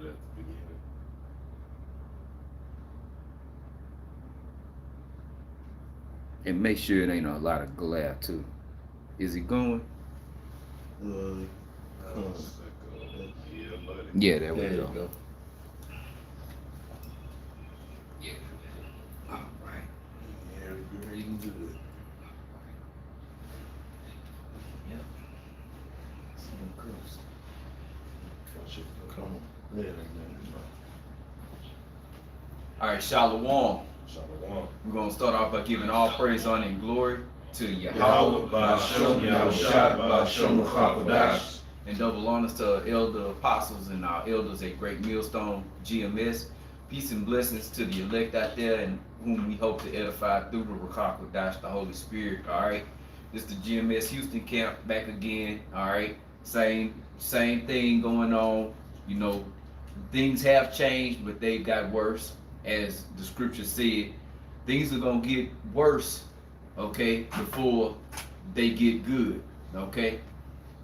at the beginning. And make sure it ain't a lot of glare too. Is it going? Uh, yeah, buddy. Yeah, there we There you go. go. Yeah. All right. Yeah, you're eating good. Yep. Some crust. Come on. Yeah, All right, Shalom. Shalom. We're gonna start off by giving all praise, honor, and glory to Yahweh, Yahweh, Ba'ashem, Yahushua, Ba'ashem, Chakadash. and double honors to our elder apostles and our elders at Great Millstone GMS. Peace and blessings to the elect out there, and whom we hope to edify through the Chakadash, the Holy Spirit. All right, this is the GMS Houston camp back again. All right, same thing going on. You know, things have changed, but they've got worse. As the scripture said, things are gonna get worse, okay, before they get good. Okay,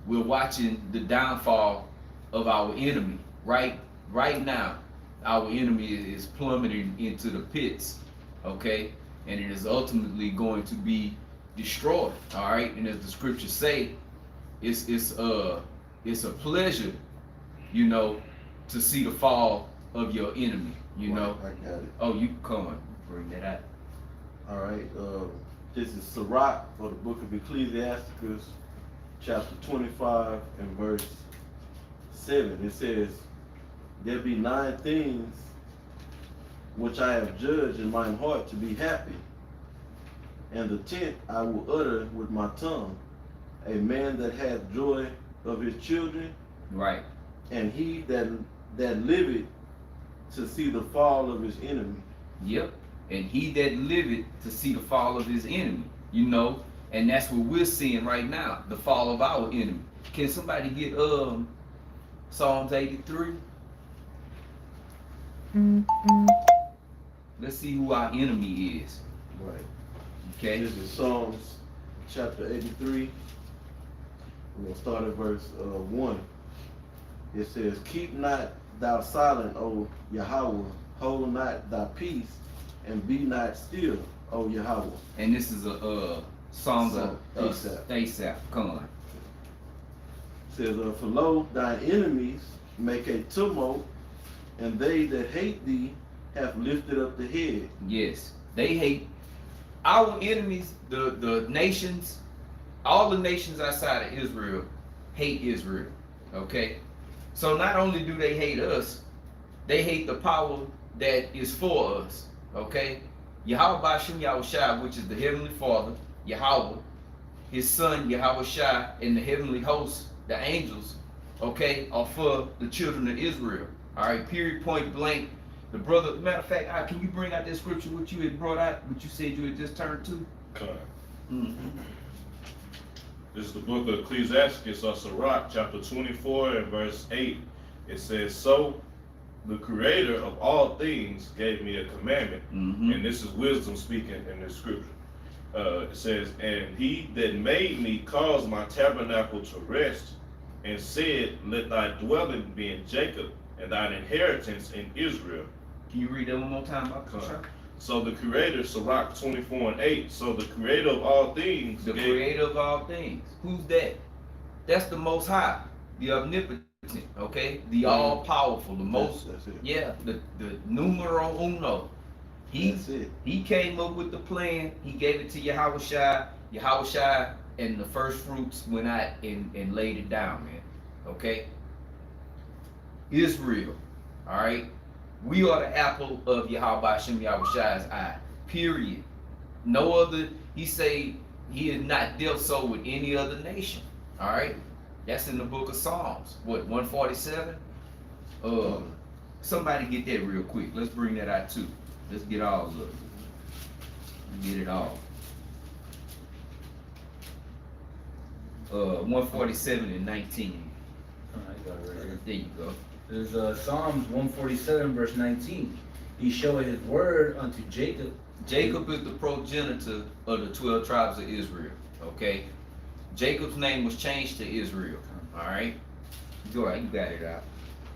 we're watching the downfall of our enemy right now. Our enemy is plummeting into the pits, okay, and it is ultimately going to be destroyed. All right, and as the scriptures say, it's a pleasure, you know, to see the fall of your enemy. You know. I got it. Oh, you come on, bring that out. All right. This is Sirach for the book of Ecclesiasticus, chapter 25 and verse 7. It says, "There be 9 things which I have judged in mine heart to be happy, and the 10th I will utter with my tongue. A man that hath joy of his children, Right. and he that liveth to see the fall of his enemy." Yep. And he that liveth to see the fall of his enemy. You know, and that's what we're seeing right now, the fall of our enemy. Can somebody get Psalms 83? Let's see who our enemy is. Right. Okay. This is Psalms chapter 83. We're going to start at verse 1. It says, "Keep not thou silent, O Yahweh, hold not thy peace, and be not still, O Yahweh." And this is a song of Asaph. Asaph. Come on. It says, "For lo, thine enemies make a tumult, and they that hate thee have lifted up the head." Yes. They hate our enemies, the nations, all the nations outside of Israel hate Israel. Okay? So not only do they hate us, they hate the power that is for us. Okay? Yahweh Ba'ashem Yahushua, which is the Heavenly Father, Yahweh, his son Yahushua, and the heavenly hosts, the angels, okay, are for the children of Israel. All right, period, point blank. The brother, matter of fact, can you bring out that scripture what you had brought out, what you said you had just turned to? Come on. Mm-hmm. This is the book of Ecclesiasticus or Sirach, chapter 24 and verse 8. It says, "So the creator of all things gave me a commandment." Mm-hmm. And this is wisdom speaking in the scripture. It says, "And he that made me caused my tabernacle to rest, and said, Let thy dwelling be in Jacob, and thine inheritance in Israel." Can you read that one more time? So the creator, Sirach 24 and 8. So the creator of all things. The creator of all things. Who's that? That's the Most High, the omnipotent, okay? The all-powerful, the most, That's it. yeah, the numero uno. That's it. He came up with the plan. He gave it to Yahushua. Yahushua and the first fruits went out and laid it down, man. Okay? Israel, all right? We are the apple of Yahweh Hashem Yahushua's eye. Period. No other, he say he has not dealt so with any other nation. All right? That's in the book of Psalms. What, 147? Somebody get that real quick. Let's bring that out too. Let's get all of it. Get it all. 147 and 19. I got it right here. There you go. There's Psalms 147 verse 19. He showed his word unto Jacob. Jacob is the progenitor of the 12 tribes of Israel. Okay? Jacob's name was changed to Israel. All right? Go ahead, you got it out.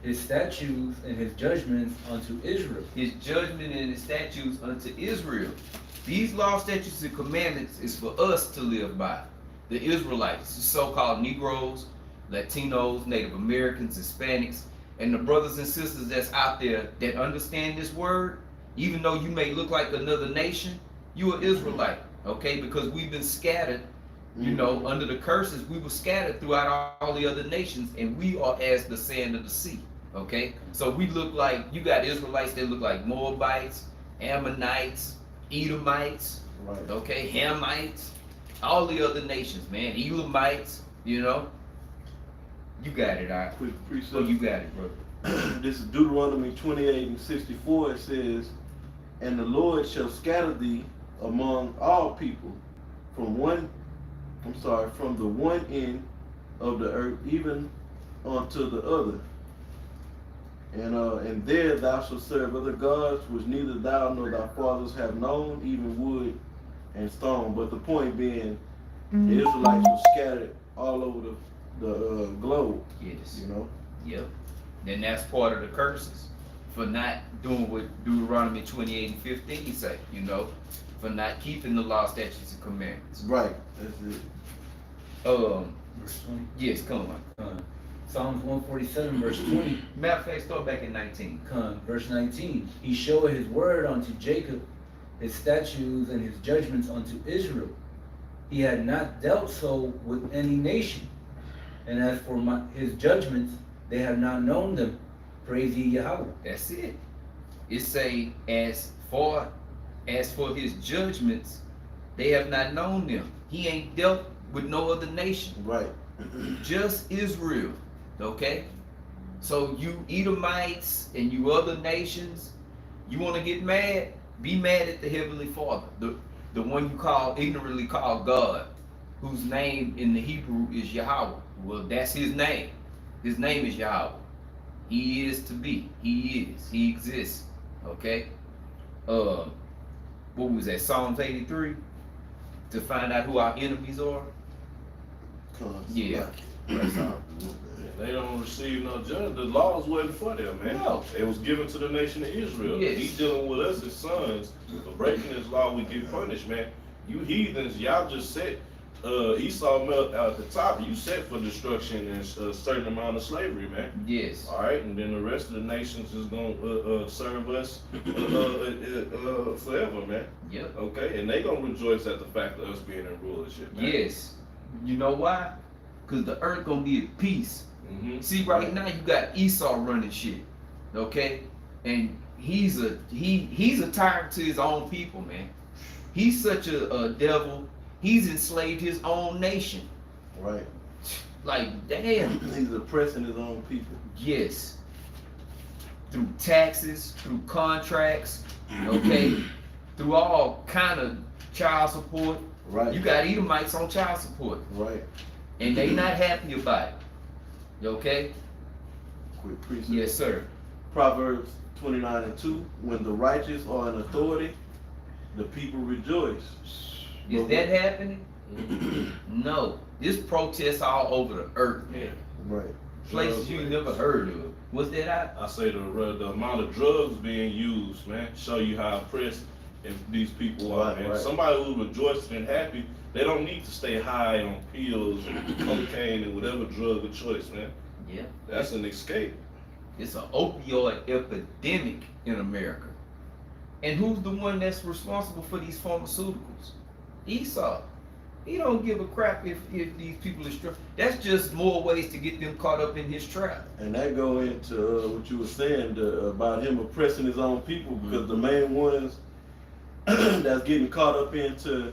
his statutes and his judgments unto Israel. His judgment and his statutes unto Israel. These laws, statutes, and commandments is for us to live by. The Israelites, the so-called Negroes, Latinos, Native Americans, Hispanics, and the brothers and sisters that's out there that understand this word. Even though you may look like another nation, you are Israelite, okay? Because we've been scattered, you know, under the curses. We were scattered throughout all the other nations, and we are as the sand of the sea, okay? So we look like, you got Israelites that look like Moabites, Ammonites, Edomites, Right. okay, Hamites, all the other nations, man, Elamites, you know. You got it, all right? Quick precept. Oh, you got it, brother. This is Deuteronomy 28:64. It says, "And the Lord shall scatter thee among all people from the one end of the earth even unto the other. And there thou shalt serve other gods which neither thou nor thy fathers have known, even wood and stone." But the point being, the Israelites were scattered all over the globe. Yes. You know. Yep. Then that's part of the curses for not doing what Deuteronomy 28:15 say, you know, for not keeping the law, statutes, and commandments. Right. That's it. Verse 20. Yes, come on. Psalms 147, verse 20. Matter of fact, start back at 19. Verse 19. He showed his word unto Jacob, his statutes and his judgments unto Israel. He had not dealt so with any nation. And as for his judgments, they have not known them. Praise ye Yahweh. That's it. It say, as for his judgments, they have not known them. He ain't dealt with no other nation. Right. Just Israel. Okay? So you Edomites and you other nations, you want to get mad? Be mad at the Heavenly Father, the one you ignorantly call God, whose name in the Hebrew is Yahweh. Well, that's his name. His name is Yahweh. He is to be. He is. He exists. Okay? What was that? Psalms 83? To find out who our enemies are? Yeah. That's how. They don't receive no judgment. The laws wasn't for them, man. No. It was given to the nation of Israel. Yes. He's dealing with us as sons. For breaking his law, we get punished, man. You heathens, y'all just set Esau at the top. You set for destruction and a certain amount of slavery, man. Yes. All right, and then the rest of the nations is gonna serve us forever, man. Yep. Okay, and they gonna rejoice at the fact of us being in rulership, man. Yes. You know why? Because the earth gonna be at peace. Mm-hmm. See, right now you got Esau running shit, okay? And he's a tyrant to his own people, man. He's such a devil. He's enslaved his own nation. Right. Like, damn. He's oppressing his own people. Yes. Through taxes, through contracts, okay? Through all kind of child support. Right. You got Edomites on child support. Right. And they not happy about it. Okay? Quick precept. Yes, sir. Proverbs 29:2. When the righteous are in authority, the people rejoice. Is that happening? No. This protests all over the earth, man. Right. Places you never heard of. What's that? I say the amount of drugs being used, man, show you how oppressed these people are, Right, man. right. Somebody who's rejoicing and happy, they don't need to stay high on pills and cocaine and whatever drug of choice, man. Yeah. That's an escape. It's an opioid epidemic in America. And who's the one that's responsible for these pharmaceuticals? Esau. He don't give a crap if these people are struck. That's just more ways to get them caught up in his trap. And that go into what you were saying about him oppressing his own people, because the main ones that's getting caught up into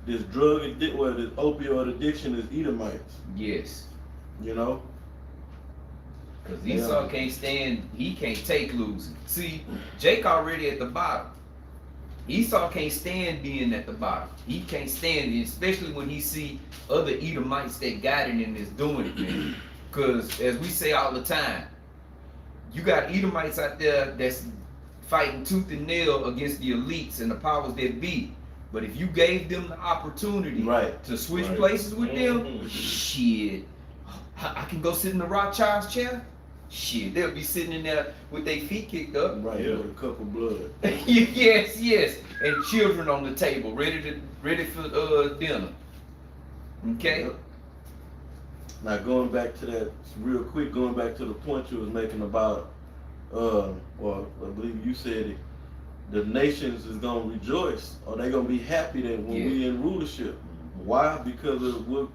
this this opioid addiction is Edomites. Yes. You know? Because Esau can't stand, he can't take losing. See, Jake already at the bottom. Esau can't stand being at the bottom. He can't stand it, especially when he see other Edomites that got it and is doing it, man. Because as we say all the time, you got Edomites out there that's fighting tooth and nail against the elites and the powers that be. But if you gave them the opportunity to switch places with them, shit, I can go sit in the Rothschild's chair. shit, they'll be sitting in there with their feet kicked up. Right, Yeah. with a cup of blood. Yes, and children on the table, ready for dinner. Okay. Yep. Now going back to that real quick, going back to the point you was making about, well, I believe you said it, the nations is gonna rejoice, or they gonna be happy that when we in rulership. Why? Because of what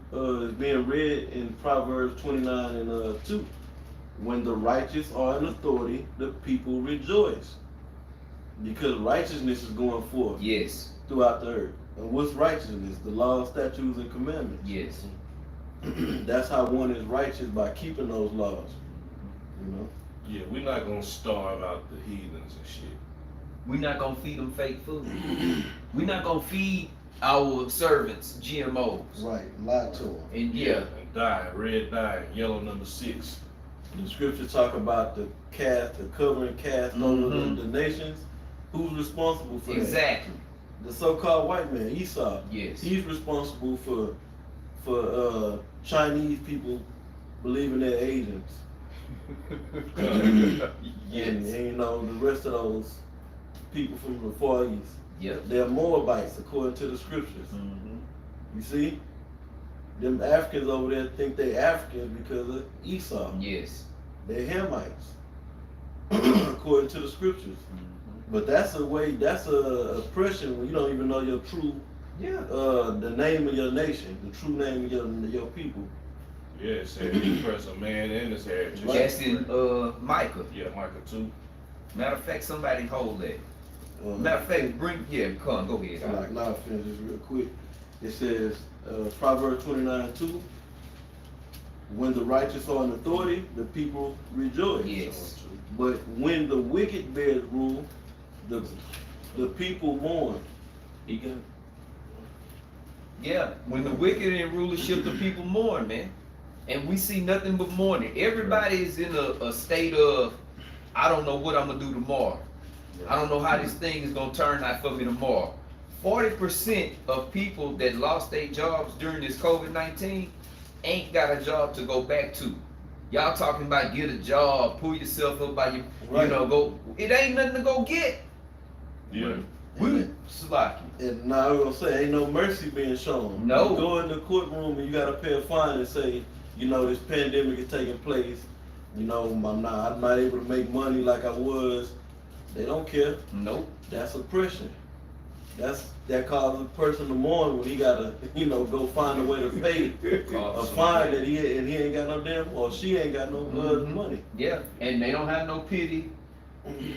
is being read in Proverbs 29 and 2. When the righteous are in authority, the people rejoice. Because righteousness is going forth Yes. throughout the earth. And what's righteousness? The law, statutes, and commandments. Yes. That's how one is righteous, by keeping those laws. You know? Yeah, we're not gonna starve out the heathens and shit. We're not gonna feed them fake food. We're not gonna feed our servants GMOs. Right, lie to them. And yeah, And dye, red dye, yellow number 6. The scripture talk about the covering cast over the nations. Who's responsible for that? exactly. The so-called white man, Esau. Yes. He's responsible for Chinese people believing they're Asians. And you know, the rest of those people from the Far East, Yep. they're Moabites according to the scriptures. Mm-hmm. You see? Them Africans over there think they Africans because of Esau. Yes. They're Hamites, according to the scriptures. But that's a way, that's a oppression when you don't even know your true, Yeah. the name of your nation, the true name of your people. Yeah, it said he oppressed a man and his heritage. That's in Micah. Yeah, Micah 2. Matter of fact, somebody hold that. Matter of fact, go ahead. Like, now I'll finish this real quick. It says, Proverbs 29:2, when the righteous are in authority, the people rejoice. Yes. But when the wicked bears rule, the people mourn. He can. Yeah, when the wicked in rulership, the people mourn, man. And we see nothing but mourning. Everybody is in a state of, I don't know what I'm gonna do tomorrow. I don't know how this thing is gonna turn out for me tomorrow. 40% of people that lost their jobs during this COVID-19 ain't got a job to go back to. Y'all talking about get a job, pull yourself up by your, Right. go. It ain't nothing to go get. Yeah. We slacky. And now I'm gonna say, ain't no mercy being shown. No. You go in the courtroom and you gotta pay a fine and say, you know, this pandemic is taking place. You know, I'm not able to make money like I was. They don't care. Nope. That's oppression. That causes a person to mourn when he gotta, you know, go find a way to pay a fine that he ain't got no damn, or she ain't got no money. Yeah, and they don't have no pity.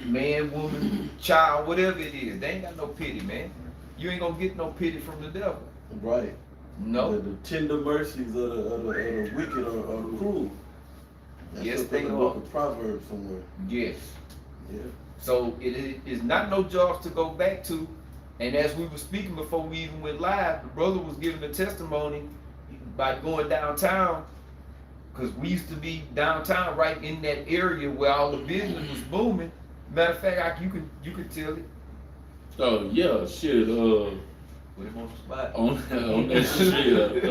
Man, woman, child, whatever it is, they ain't got no pity, man. You ain't gonna get no pity from the devil. Right. No. The tender mercies of the wicked are cruel. That's Yes, up they in the are. book of Proverbs somewhere. Yes. Yeah. So it is not no jobs to go back to. And as we were speaking before we even went live, the brother was giving a testimony by going downtown, because we used to be downtown right in that area where all the business was booming. Matter of fact, you could tell it. Oh yeah, shit. Put him on the spot. On that street.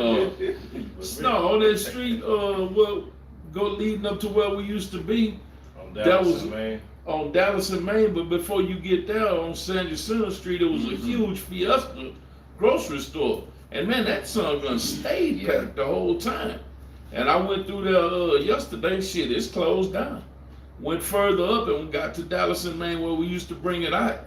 No, on that street. Well, go leading up to where we used to be On That Dallas, was- man. on Dallas and Main. But before you get there, on San Jacinto Street, it was a huge Fiesta grocery store, and man, that son gun stayed Yeah. packed the whole time. And I went through there yesterday. Shit, it's closed down. Went further up and got to Dallas and Main where we used to bring it out.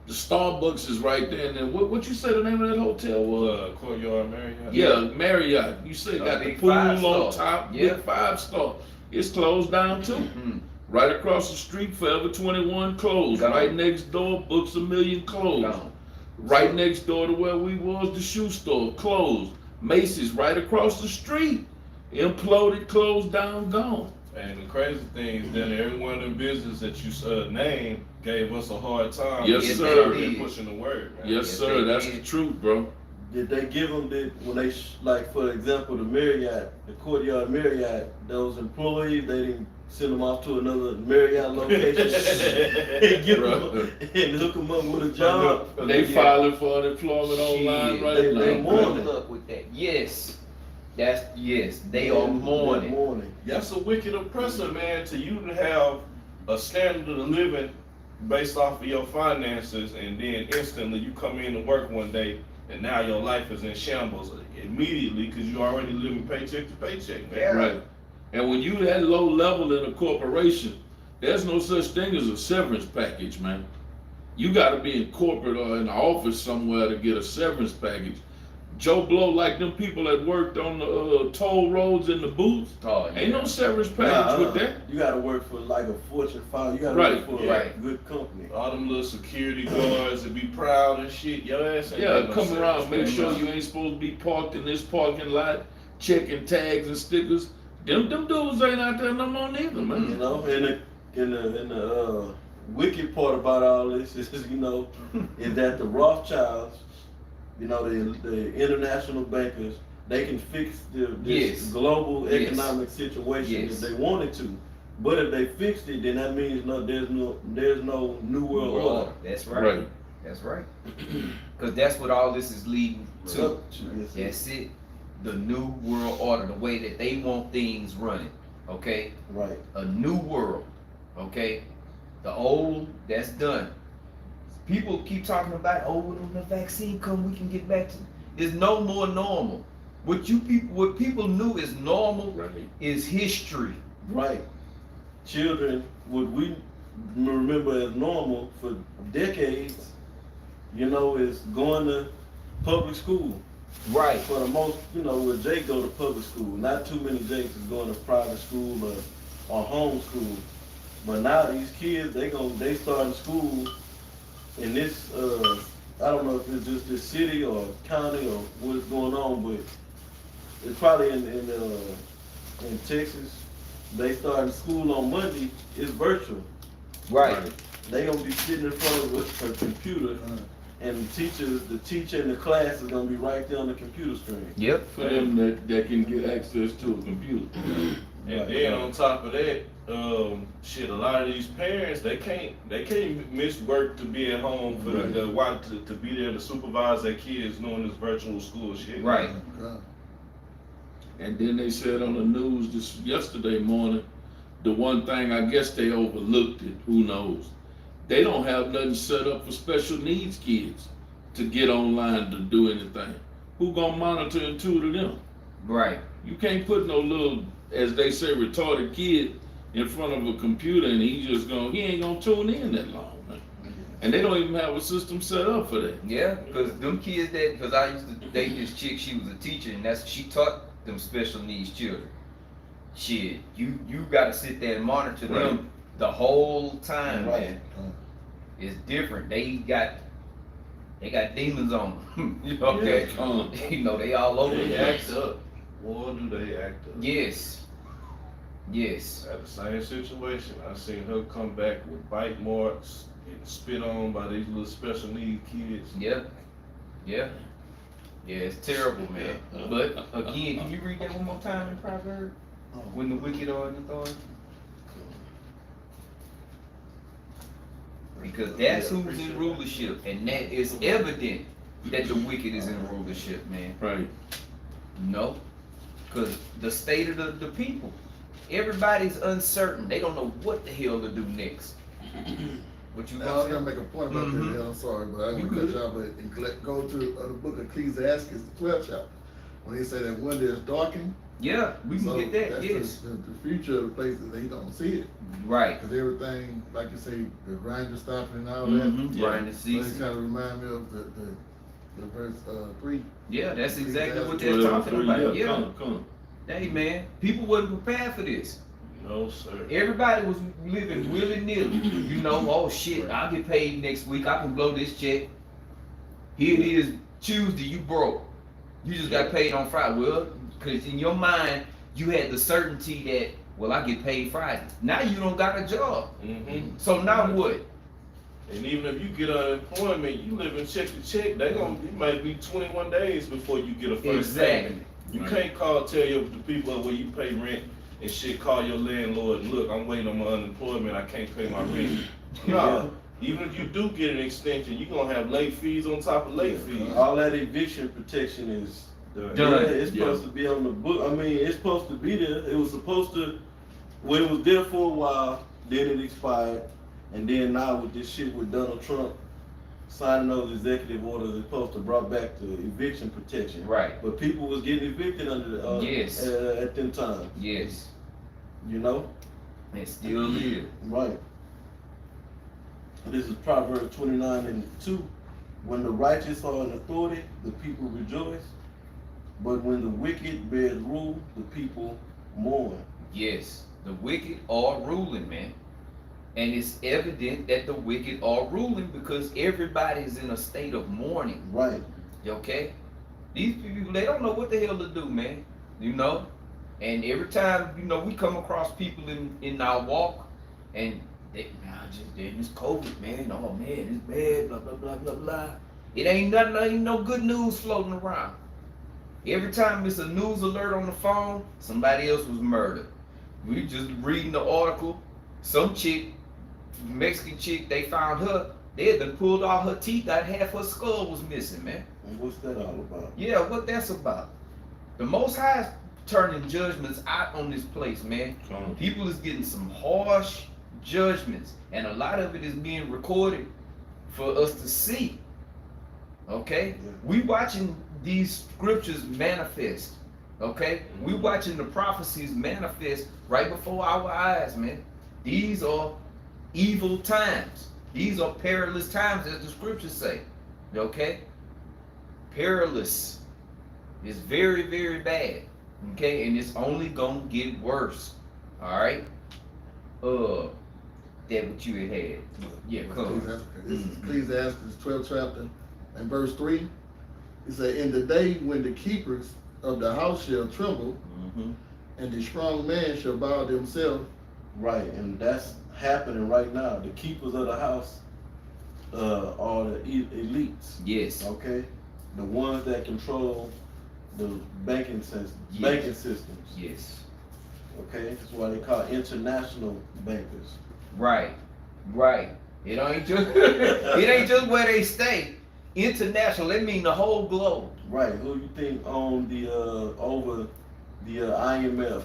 The Starbucks is right there. And then what you say the name of that hotel was? Courtyard Marriott. Yeah, Marriott. You say got the big pool 5-star. on top, Yeah. big 5-star. It's closed down too. Mhm. Right across the street, Forever 21 closed. Gone. Right next door, Books A Million closed. Gone. Right next door to where we was, the shoe store closed. Macy's right across the street, imploded, closed down, gone. And the crazy thing is that every one of them businesses that you named gave us a hard time. Yes, because sir. they been pushing the word, man. Yes, Yes, sir. they That's did. the truth, bro. Did they give them when they like, for example, the Marriott, the Courtyard Marriott, those employees, they didn't send them off to another Marriott location and get them and hook them up with a job? They filing for unemployment online Shit, right they now. want Good luck with that. Yes. They are mourning. That's a wicked oppressor, man, to you to have a standard of living based off of your finances, and then instantly you come in to work one day and now your life is in shambles immediately because you already living paycheck to paycheck, man. Yeah. Right. And when you that low level in a corporation, there's no such thing as a severance package, man. You got to be in corporate or in the office somewhere to get a severance package. Joe Blow, like them people that worked on the toll roads in the booths, ain't no severance package with that. You gotta work for like a Fortune 5. You gotta Right. work for a good company. All them little security guards that be proud and shit, your ass ain't Yeah, got no come around, sense, make man. sure you ain't supposed to be parked in this parking lot, checking tags and stickers. Them dudes ain't out there no more neither, You man. know, and the wicked part about all this is, you know, is that the Rothschilds, you know, the international bankers, they can fix this Yes. global Yes. economic situation Yes. if they wanted to. But if they fixed it, then that means there's no new world order. That's right. Right. That's right. Because that's what all this is leading to. Yes. That's it. The new world order, the way that they want things running. Okay? Right. A new world. Okay? The old, that's done. People keep talking about, oh, when the vaccine come, we can get back to. It's no more normal. What people knew is normal Right. is history. Right. Children, what we remember as normal for decades, you know, is going to public school. Right. For the most, you know, where Jake go to public school. Not too many Jakes is going to private school or home school. But now these kids, they starting school in this, I don't know if it's just this city or county or what's going on, but it's probably in Texas. They starting school on Monday. It's virtual. Right. They gonna be sitting in front of a computer, and the teacher in the class is gonna be right there on the computer screen. Yep. For them that can get access to a computer. And then on top of that, shit, a lot of these parents, they can't miss work to be at home for to be there to supervise their kids doing this virtual school shit. Right. And then they said on the news yesterday morning, the one thing I guess they overlooked it, who knows? They don't have nothing set up for special needs kids to get online to do anything. Who gonna monitor and tutor them? Right. You can't put no little, as they say, retarded kid in front of a computer and he ain't gonna tune in that long, man. And they don't even have a system set up for that. Yeah, because them kids because I used to date this chick, she was a teacher, and she taught them special needs children. Shit, you gotta sit there and monitor them the whole time, man. It's different. They got demons on them. You know, okay? You know, they all over They the act place. up. Boy, do they act up. Yes. Yes. At the same situation, I seen her come back with bite marks and spit on by these little special needs kids. Yep. Yeah. Yeah, it's terrible, man. But again, can you read that one more time in Proverbs? When the wicked are in authority? Because that's who's in rulership, and that is evident that the wicked is in rulership, man. Right. No, because the state of the people, everybody's uncertain. They don't know what the hell to do next. What you Now, I was gonna gonna make a point about Mhm. that. I'm sorry, but I You want to good. cut y'all. But go to the book of Ecclesiastes, the 12th chapter, when he said that one day is darkened. Yeah, we can So get that. that's Yes. the future of the places they don't see it, Right. because everything, like you say, the grinder stopping and all Mm-hmm. Yeah. Brian the that. So it season. kind of remind me of the verse 3. Yeah, that's exactly what they're 12, talking 3, about. yeah, Yeah. come. Hey man, people wasn't prepared for this. No, sir. Everybody was living willy-nilly. You know, oh shit, I'll get paid next week. I can blow this check. Here it is, Tuesday, you broke. You just got paid on Friday. Well, because in your mind, you had the certainty that, well, I get paid Friday. Now you don't got a job. Mm-hmm. So now what? And even if you get unemployment, you live in check to check. It might be 21 days before you get a first Exactly. payment. You Right. can't tell the people where you pay rent and shit, call your landlord and look, I'm waiting on my unemployment, I can't pay my rent. No, even if you do get an extension, you're gonna have late fees on top of late fees. All that eviction protection is Done. Done. Yeah, it's Yeah. supposed to be on the book. I mean, it's supposed to be there. It was supposed to, when it was there for a while, then it expired. And then now with this shit with Donald Trump signing those executive orders, it's supposed to brought back the eviction protection. Right. But people was getting evicted under Yes. at them times, Yes. you know? It still is. Right. This is Proverbs 29:2. When the righteous are in authority, the people rejoice. But when the wicked bears rule, the people mourn. Yes. The wicked are ruling, man. And it's evident that the wicked are ruling because everybody's in a state of mourning. Right. Okay? These people, they don't know what the hell to do, man. You know? And every time, you know, we come across people in our walk and they, this COVID, man. Oh man, it's bad, blah blah blah blah blah. It ain't nothing, ain't no good news floating around. Every time it's a news alert on the phone, somebody else was murdered. We just reading the article, some chick, Mexican chick, they found her, they had been pulled all her teeth out, half her skull was missing, man. And what's that all about? Yeah, what that's about. The Most High is turning judgments out on this place, man. People is getting some harsh judgments, and a lot of it is being recorded for us to see. Okay? Yeah. We watching these scriptures manifest. Okay? We watching the prophecies manifest right before our eyes, man. These are evil times. These are perilous times, as the scriptures say. Okay? Perilous. It's very, very bad. Okay? And it's only gonna get worse. Alright? That what you had. Yeah, come. This is Ecclesiastes 12th chapter and verse 3. It says, in the day when the keepers of the house shall tremble, Mm-hmm. and the strong man shall bow themselves. Right, and that's happening right now. The keepers of the house are the elites. Yes. Okay, the ones that control the banking system. Yes. Banking systems. Yes. Okay, that's why they call international bankers. Right. Right. It ain't just it ain't just where they stay. International, that mean the whole globe. Right. Who you think own the over the IMF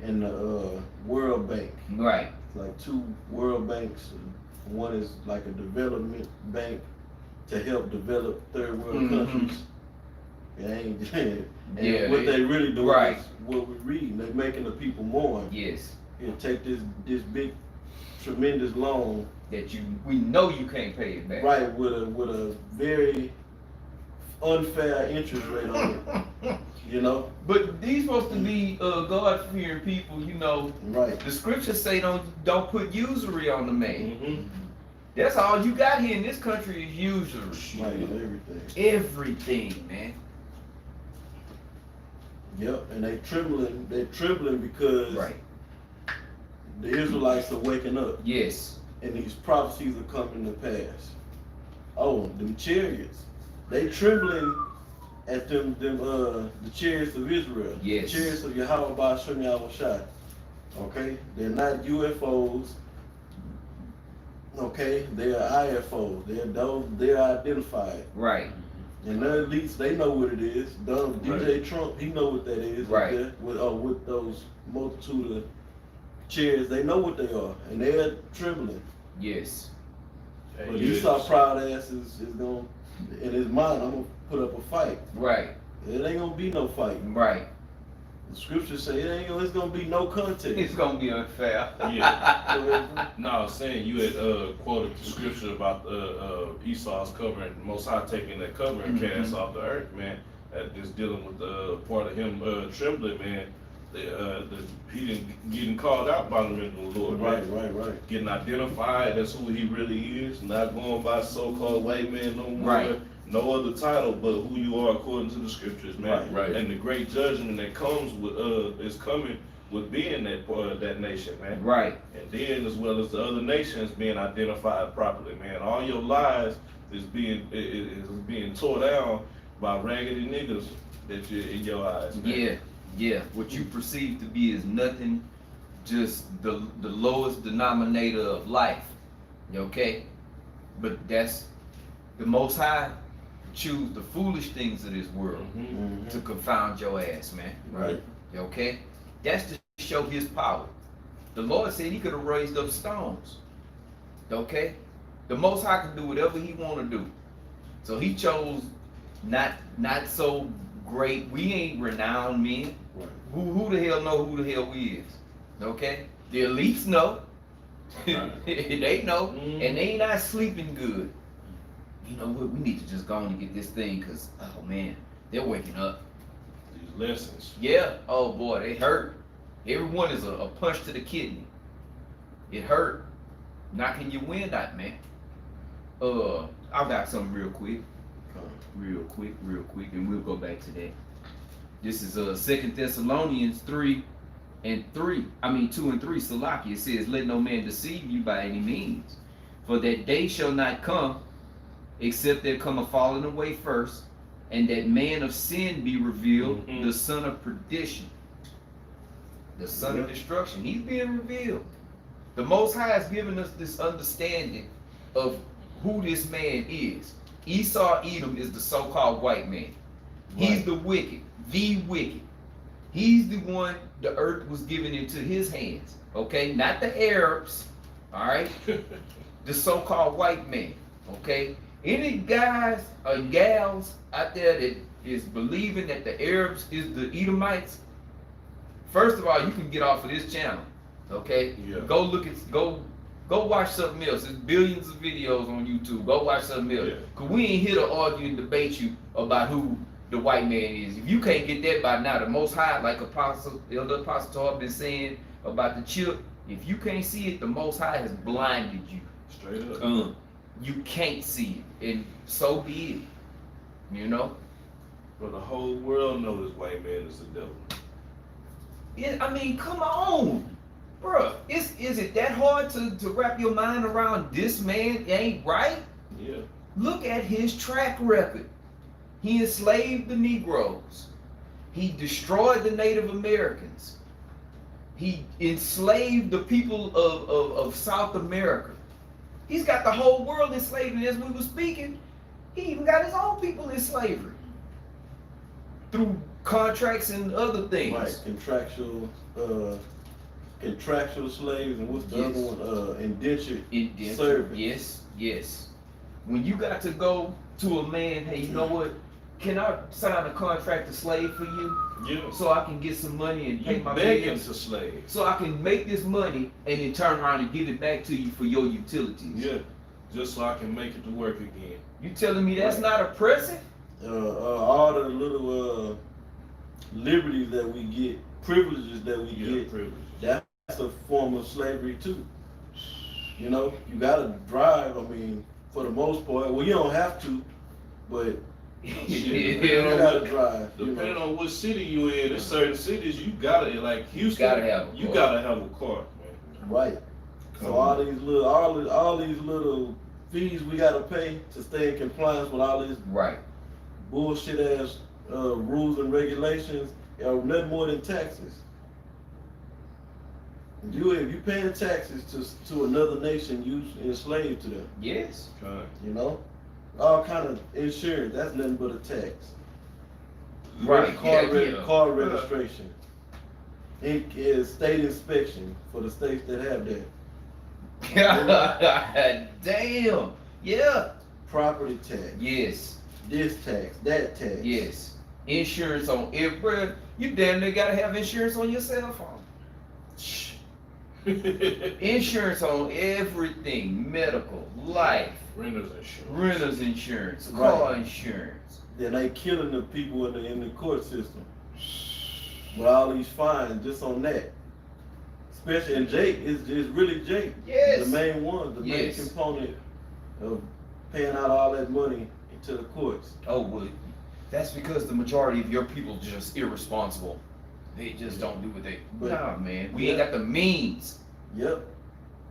and the World Bank? Right. It's like two World Banks. One is like a development bank to help develop third world Mhm. countries. It ain't. And Yeah, what they really do right. is what we read. They're making the people mourn. Yes. Here, take this big, tremendous loan. That we know you can't pay it back. Right, with a very unfair interest rate on it. You know? But these supposed to be God-fearing people, you know. Right. The scriptures say don't put usury on the man. Mm-hmm. That's all you got here in this country is usury. Right, everything. Everything, man. Yep, and they're trembling because Right. the Israelites are waking up. Yes. And these prophecies are coming to pass. Oh, them chariots. They trembling at the chariots of Israel. Yes. The chariots of Yahweh Ba'ashem Yahweh Shai. Okay? They're not UFOs. Okay? They are IFOs. They're identified. Right. And the elites, they know what it is. DJ Right. Trump, he know what that is. Right. There, with those multitude of chairs, they know what they are. And they're trembling. Yes. But Esau proud ass is going, in his mind, I'm going to put up a fight. Right. It ain't going to be no fight. Right. The scriptures say it's going to be no contest. It's gonna be unfair. Yeah. No, I was saying you had quoted the scripture about Esau's covering, Most High taking that cover and cast off the earth, man. Just dealing with the part of him trembling, man. He didn't getting called out by the men of the Lord, Right, man. right. Getting identified as who he really is, not going by so-called white man no more. Right. No other title but who you are according to the scriptures, man. Right. And the great judgment that comes with is coming with being that part of that nation, man. Right. And then as well as the other nations being identified properly, man. All your lies is being tore down by raggedy niggas that you in your eyes, man. Yeah. Yeah. What you perceive to be is nothing, just the lowest denominator of life. Okay? But that's the Most High choose the foolish things of this world Mhm. to confound your ass, man. Right. Okay? That's to show his power. The Lord said he could have raised up stones. Okay? The Most High can do whatever he want to do. So he chose not so great. We ain't renowned men. Right. Who the hell know who the hell we is? Okay? The elites know. They know. Mhm. And they not sleeping good. You know what? We need to just go on and get this thing because, oh man, they're waking up. These lessons. Yeah. Oh boy, they hurt. Everyone is a punch to the kidney. It hurt. Knocking your wind out, man. I got something real quick, and we'll go back to that. This is 2 Thessalonians 2 and 3. Salaki. It says, "Let no man deceive you by any means, for that day shall not come, except there come a falling away first, and that man of sin be revealed, Mhm. the son of perdition, the son of destruction." He's being revealed. The Most High has given us this understanding of who this man is. Esau Edom is the so-called white man. He's the wicked, the wicked. He's the one the earth was given into his hands. Okay, not the Arabs. All right, the so-called white man. Okay, any guys or gals out there that is believing that the Arabs is the Edomites, first of all, you can get off of this channel. Okay, Yeah. Go watch something else. There's billions of videos on YouTube. Go watch something else. Yeah. Cause we ain't here to argue and debate you about who the white man is. If you can't get that by now, the Most High, like Elder Apostle Tor been saying about the chip, if you can't see it, the Most High has blinded you. Straight up. You can't see it, and so be it. You know? But the whole world knows this white man is the devil. Yeah, I mean, come on. Bruh, is it that hard to wrap your mind around this man ain't right? Yeah. Look at his track record. He enslaved the Negroes. He destroyed the Native Americans. He enslaved the people of South America. He's got the whole world enslaved, and as we were speaking, he even got his own people in slavery through contracts and other things. Right. Contractual slaves, and what's the other one? Indentured servants. Yes. When you got to go to a man, hey, you know what? Can I sign a contract to slave for you Yeah. so I can get some money and pay You my begging bills? to slave. So I can make this money and then turn around and give it back to you for your utilities. Yeah. Just so I can make it to work again. You telling me that's Right. not oppressive? All the little liberties that we get, privileges that we Yeah. get, Privilege. that's a form of slavery too. You know, you gotta drive. I mean, for the most part, well, you don't have to, but you gotta drive. You Depending know? on what city you in certain cities, you gotta, like Houston, Gotta have a you car. gotta have a car, man. Right. So all these little fees we gotta pay to stay in compliance with all these Right. bullshit ass rules and regulations are nothing more than taxes. If you paying taxes to another nation, you enslaved to them. Yes. Okay. You know, all kind of insurance. That's nothing but a tax. Right. Car registration. It is state inspection for the states that have that. Damn. Yeah. Property tax. Yes. This tax. That tax. Yes. Insurance on every. You damn near gotta have insurance on your cell phone. Insurance on everything, medical, life, Renter's insurance. renter's insurance, Right. car insurance. Then they killing the people in the court system with all these fines just on that. Especially in Jake, it's really Jake. Yes. The main one, the main Yes. component of paying out all that money to the courts. Oh, well, that's because the majority of your people just irresponsible. They just don't do what they. But- Nah, man, we ain't got the means. Yep.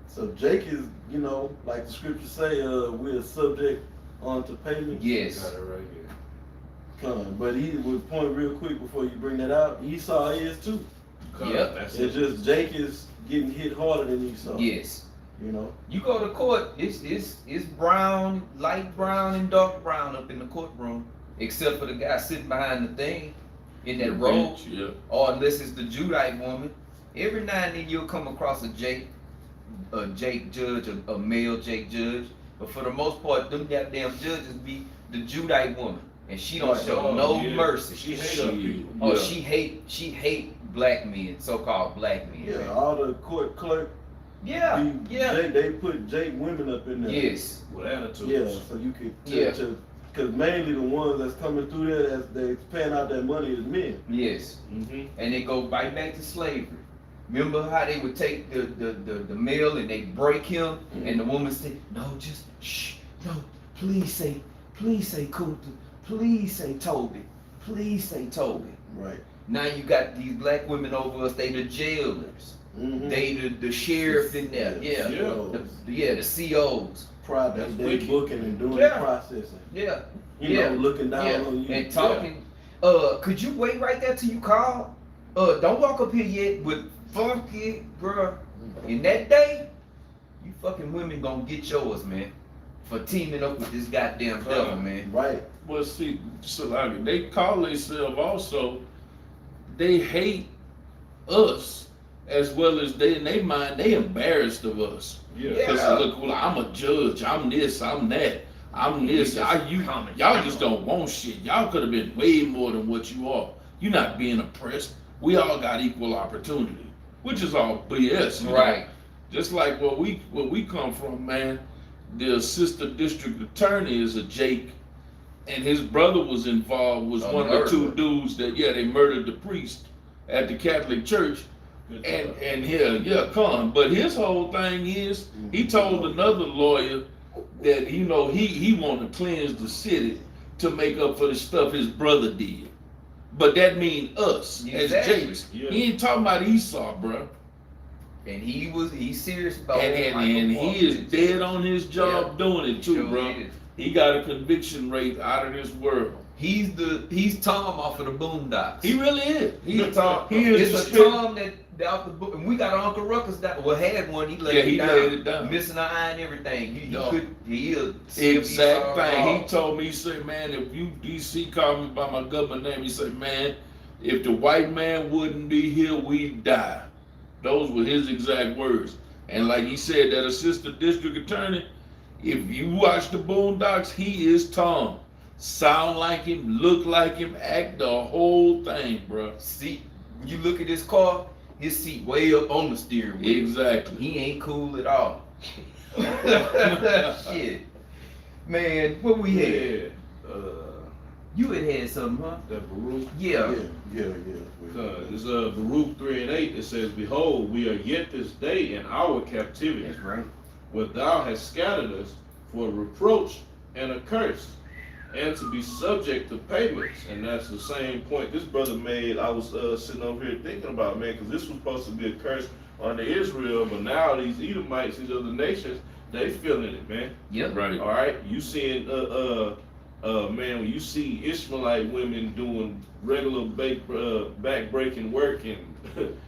So Jake is, you know, like the scriptures say, we're subject unto payment. Yes. Got it right here. But he would point real quick before you bring that out. Esau is too. Come, Yep. That's It's it. just Jake is getting hit harder than Esau. Yes. You know, You go to court, it's brown, light brown, and dark brown up in the courtroom, except for the guy sitting behind the thing in that robe, Yeah. or unless it's the Judite woman. Every now and then you'll come across a Jake judge, a male Jake judge, but for the most part, them goddamn judges be the Judite woman, and she don't show no mercy. She hate other people. Oh, Yeah. she hate black men, so-called black men. yeah, man. all the court clerk, Yeah, yeah. they put Jake women up in there. Yes. With attitudes. Yeah, so you could, Yeah. because mainly the ones that's coming through there, that's they paying out that money is men. Yes. Mm-hmm. And they go right back to slavery. Remember how they would take the male and they break him, and the woman said, "No, just shh, no, please say Kunta, please say Toby, please say Toby." Right. Now you got these black women over us, they the jailers, Mm-hmm. they the sheriff in there, yeah, the COs, Private, they wicked. booking and doing Yeah. processing. yeah, You Yeah. know, looking down yeah, on you. and talking. Could you wait right there till you call? Don't walk up here yet, but fuck it, bruh. In that day, you fucking women gonna get yours, man, for teaming up with this goddamn devil, man. Right. Well, see, Salagi, they call themselves also, they hate us as well as they in their mind, they embarrassed of us. Yeah. Because Yeah. look, well, I'm a judge, I'm this, I'm that, I'm this. Y'all just don't want shit. Y'all could have been way more than what you are. You're not being oppressed. We all got equal opportunity, which is all BS. you know? Right. Just like where we come from, man. The assistant district attorney is a Jake, and his brother was involved. Was one of the two dudes that they murdered the priest at the Catholic Church, and Con. But his whole thing is he told another lawyer that he wanted to cleanse the city to make up for the stuff his brother did. But that means us as Exactly. Jakes. Yeah. He ain't talking about Esau, bro. And he's serious about it. And he is dead on his job doing it too, Sure bro. is. He got a conviction rate out of this world. He's Tom off of the Boondocks. He really is. He's Tom. He is It's the a spirit. Tom that off the book, and we got Uncle Ruckus that had one. He laid, Yeah, he laid it down. missing an eye and everything. Yeah. He'll Exact thing. He told me, he said, man, if you DC call me by my government name, he said, man, if the white man wouldn't be here, we'd die. Those were his exact words. And like he said, that assistant district attorney, if you watch the Boondocks, he is Tom. Sound like him, look like him, act the whole thing, bro. See, when you look at this car, his seat way up on the steering wheel. Exactly. He ain't cool at all. Shit. Man, what we had? Yeah. You had something, huh? That Baruch. Yeah. Yeah. It's Baruch 3 and 8. It says, "Behold, we are yet this day in our captivity, That's right. where thou hast scattered us for a reproach and a curse, and to be subject to payments." And that's the same point this brother made. I was sitting over here thinking about, man, because this was supposed to be a curse on Israel, but now these Edomites, these other nations, they feeling it, man. Yep. Right. All right, you seeing man, when you see Ishmaelite women doing regular back breaking work and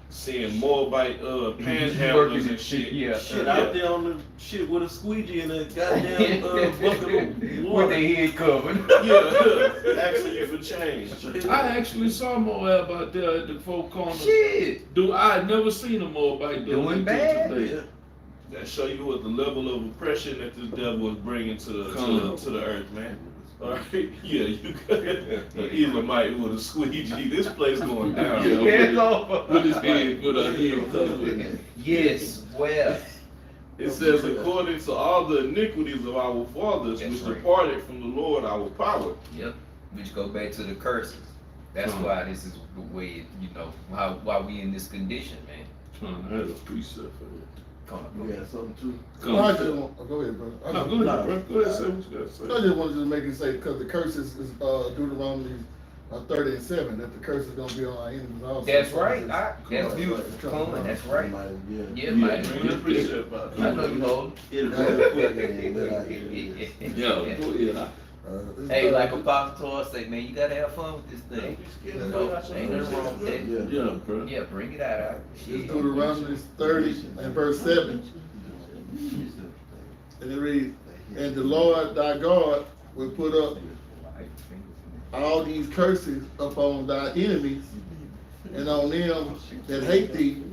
seeing Moabite panhandlers and shit. Yeah. Shit out there on the shit with a squeegee and a goddamn bucket of With water. their head covered. Yeah, asking you for change. I actually saw Moab out there at the Four Corners. Shit. I had never seen a Moabite Doing it bad? today. Yeah. That show you what the level of oppression that this devil is bringing to the earth, man. All right, yeah, you got an Edomite with a squeegee. This place going down. Yeah. It's over. With his head, with her head covered. Yes, well. It says, according to all the iniquities of our fathers, That's which right. departed from the Lord our power. Yep. Which go back to the curses. That's why this is the way, why we in this condition, man. I had a precept for that. Come on, You got something too? Well, I just want, go ahead, brother. No, go ahead, bro. Go ahead, say what you got to I say. just wanted to make it say, because the curses is Deuteronomy 30 and 7, that the curse is going to be on our enemies also. That's right. That's That's beautiful. Come on, that's right. Yeah. Yeah, Yeah, man. bring your precept out. I know you hold. It'll go quick and let out here. Yeah, go ahead. Hey, like Apostle Tor say, man, you gotta have fun with this thing. Ain't nothing wrong with that. Yeah. Yeah, bro. Yeah, bring it out. It's Deuteronomy 30 and verse 7. And it reads, and the Lord thy God will put up all these curses upon thy enemies and on them that hate thee,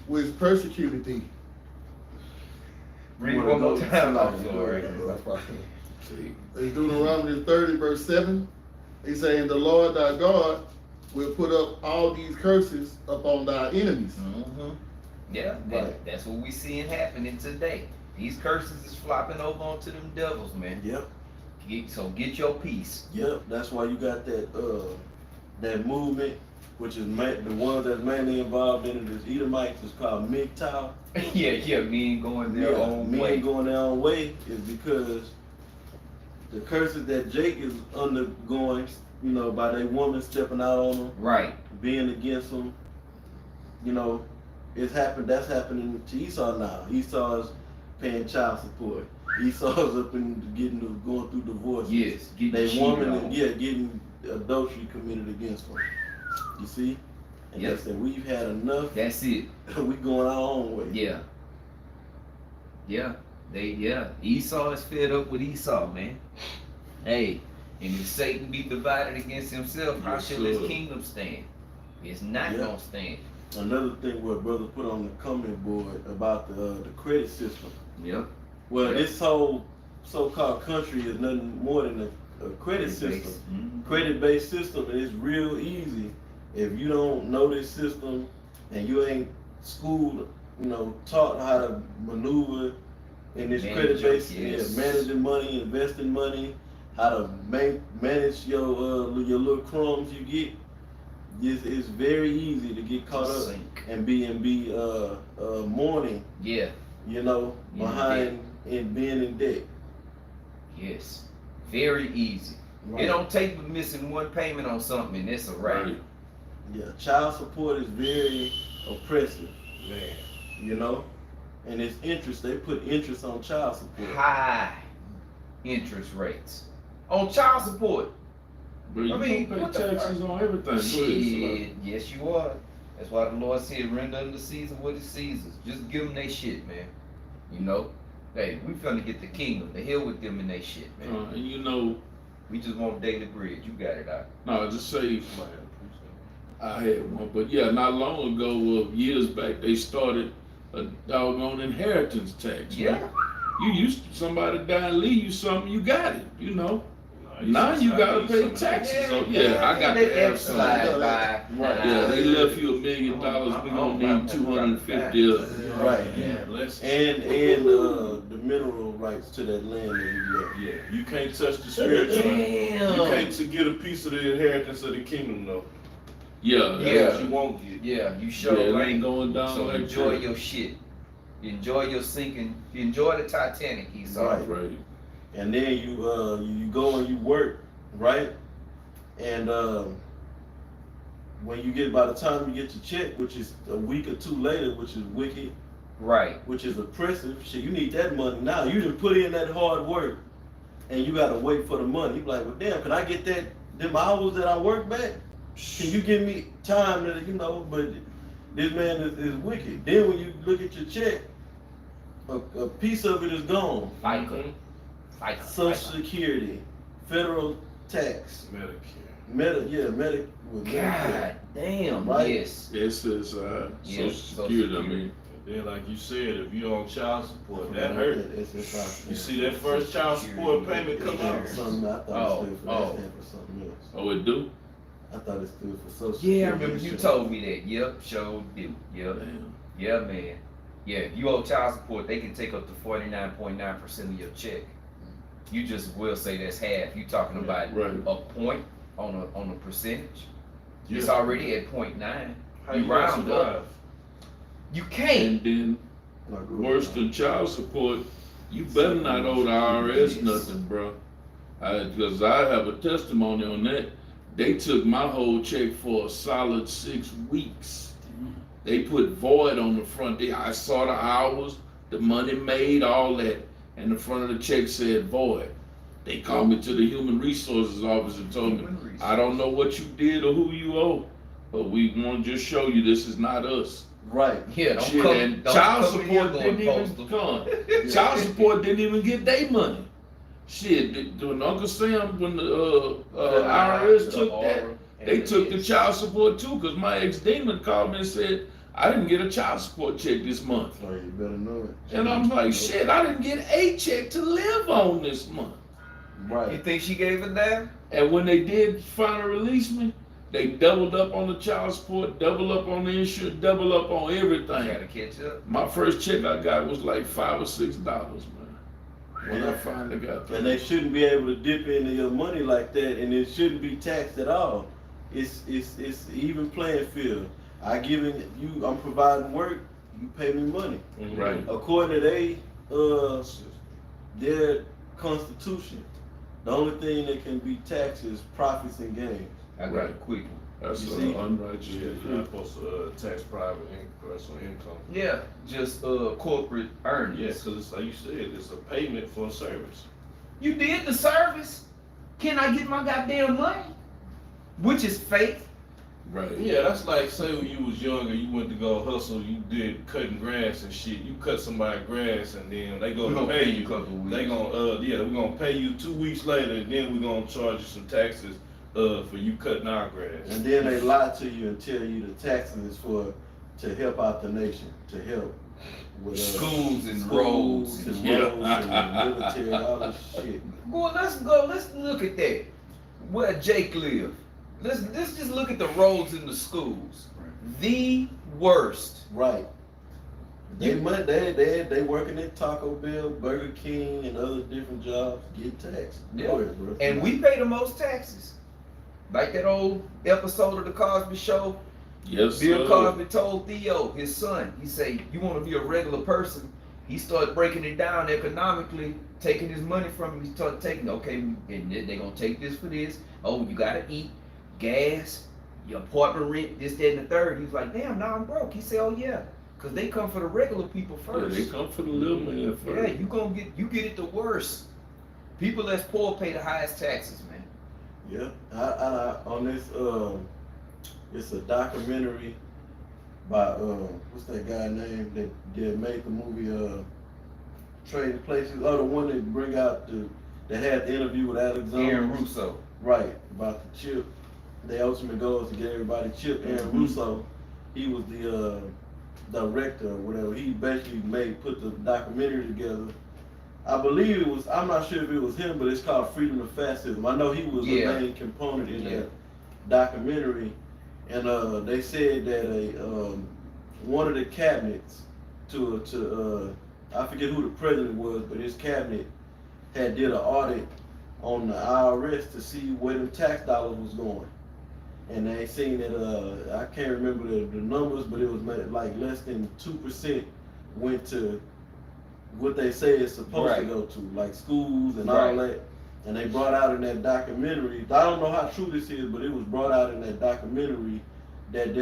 which persecuted thee. Read one more time, See, In Deuteronomy 30, verse 7, he saying, the Lord thy God will put up all these curses upon thy enemies. Mm-hmm. Yeah, Right. that's what we seeing happening today. These curses is flopping over onto them devils, man. Yep, So get your peace. yep, that's why you got that movement, which is the one that's mainly involved in it is Edomites, it's called MGTOW. yeah, men going their own men way. going their own way is because the curses that Jake is undergoing, you know, by their woman stepping out on him, Right. being against him, you know, that's happening to Esau now. Esau's paying child support. Esau's up in going through divorce. Yes. Getting They cheated woman, on. getting adultery committed against them. You see? And Yep. they said, we've had enough. That's it. We going our own way. Yeah. Esau is fed up with Esau, man. Hey, and if Satan be divided against himself, how Yes, shall his sir. kingdom stand? It's not Yeah. gonna stand. Another thing what brother put on the comment board about the credit system. Yep. Well, Yep. this whole so-called country is nothing more than a credit system. Mhm. Credit-based system, and it's real easy. If you don't know this system and you ain't schooled, you know, taught how to maneuver in this Manage credit-based, yes. managing money, investing money, how to manage your little crumbs you get. It's very easy to get caught up Sink. and be mourning, Yeah. you know, In behind and being in debt. Yes. Very easy. It don't take but missing one payment on something and it's a wrap. right. Yeah, child support is very oppressive, Man, you know, and it's interest. They put interest on child support. High interest rates on child support. But you I mean, pay what the taxes on everything. Shit, yes you are. That's why the Lord said, render unto Caesar what is Caesar's. Just give them their shit, man. You know? Hey, we finna get the kingdom. The hell with them and they shit, man. And you know, We just want daily bread. You got it out. no, just say I had one, but yeah, not long ago, years back, they started a doggone inheritance tax. Yeah. Man. You used to, somebody die and leave you something, you got it, you know. you Now you should gotta stop pay these taxes. some of So yeah, I got They to have some. slide by. Right. Yeah, they left you $1 million. We gonna need 250 of it. Right. Yeah, let's. And the mineral rights to that land that we left. Yeah, you can't touch the spiritual. Damn. You can't to get a piece of the inheritance of the kingdom, though. Yeah, Yeah. That's what you won't get. Yeah, you yeah, sure it right. ain't going down So like enjoy that. your shit. Enjoy your sinking. Enjoy the Titanic, Esau. Right. Right. And then you go and you work, right? And when you get, by the time you get your check, which is a week or two later, which is wicked, Right. which is oppressive. Shit, you need that money now. You done put in that hard work, and you gotta wait for the money. You be like, well, damn, can I get them hours that I work back? Can you give me time that, you know? But this man is wicked. Then when you look at your check, a piece of it is gone. FICA. Social Security, federal tax, Medicare. God damn. Right. Yes. This is Social Yes, Security, I mean. And then, like you said, if you're on child support, that hurt. It's You see that first child support payment come out? Something I thought it stood for, that stand for something else. Oh, it do? I thought it stood for Social Security. Yeah, I remember you told me that. Yep, sure do. Yep. Damn. Yeah, man. Yeah, if you owe child support, they can take up to 49.9% of your check. You just will say that's half. You talking about Right. a point on a percentage. It's Yeah. already at 0.9. How You you gonna round survive? up. You can't. And then, worse than child support, you better not owe the IRS nothing, bro. Because I have a testimony on that. They took my whole check for a solid 6 weeks. They put void on the front. I saw the hours, the money made, all that, and the front of the check said void. They called me to the human resources office and told me, Human resources. I don't know what you did or who you owe, but we want to just show you this is not us. Right. Yeah, don't Shit, come. and Don't child come in here support going didn't even postal. come. Child support didn't even get their money. Shit, when Uncle Sam, when the IRS took that, they took the child support too. Cause my ex-demon called me and said, I didn't get a child support check this month. Oh, you better know it. And I'm like, shit, I didn't get a check to live on this month. You Right. think she gave a damn? And when they did finally release me, they doubled up on the child support, double up on the insurance, double up on You everything. gotta catch up. My first check I got was like $5 or $6, man. When I Yeah. finally got that. And they shouldn't be able to dip into your money like that, and it shouldn't be taxed at all. It's even playing field. I'm providing work, you pay me money. Right. According to their constitution, the only thing that can be taxed is profits and gains. I got a Right. quick one. That's You see? unrighteous. Yeah, you're not supposed to tax private personal income. Yeah, just corporate earnings. Yeah, because it's like you said, it's a payment for a service. You did the service. Can I get my goddamn money? Which is fake. Right. Yeah, that's like say when you was younger, you went to go hustle, you did cutting grass and shit. You cut somebody's grass and then they go We to gonna pay pay you you. a couple of They weeks. gonna we're gonna pay you 2 weeks later, and then we're gonna charge you some taxes for you cutting our grass. And then they lie to you and tell you the taxes is to help out the nation, to help with Schools and schools roads and and- Yeah. roads and the military, all this shit. Boy, let's look at that. Where Jake lived. Let's just look at the roads in the schools. The worst. Right. They working at Taco Bell, Burger King, and other different jobs, get taxed. Yeah. Go ahead, bro. And we pay the most taxes. Like that old episode of the Cosby Show. Yes, Bill sir. Cosby told Theo, his son, he said, you want to be a regular person. He started breaking it down economically, taking his money from him. He started taking, okay, and they're going to take this for this. Oh, you got to eat, gas, your apartment rent, this, that, and the third. He's like, damn, now I'm broke. He said, oh, yeah, because they come for the regular people Yeah, first. they come for the little man Yeah, first. you get it the worst. People that's poor pay the highest taxes, man. Yeah. I on this it's a documentary by what's that guy name that made the movie Trading Places? Oh, the one that bring out that had the interview with Alexander. Aaron Russo. Right, about the chip. The ultimate goal is to get everybody chip. Aaron Russo, he was the director or whatever. He basically put the documentary together. I believe it was, I'm not sure if it was him, but it's called Freedom of Fascism. I know he was Yeah. a main component in that documentary. And they said that one of the cabinets I forget who the president was, but his cabinet had did an audit on the IRS to see where the tax dollars was going. And they seen that, I can't remember the numbers, but it was like less than 2% went to what they say it's supposed to go to, like schools and all that. And they brought out in that documentary, I don't know how true this is, but it was brought out in that documentary that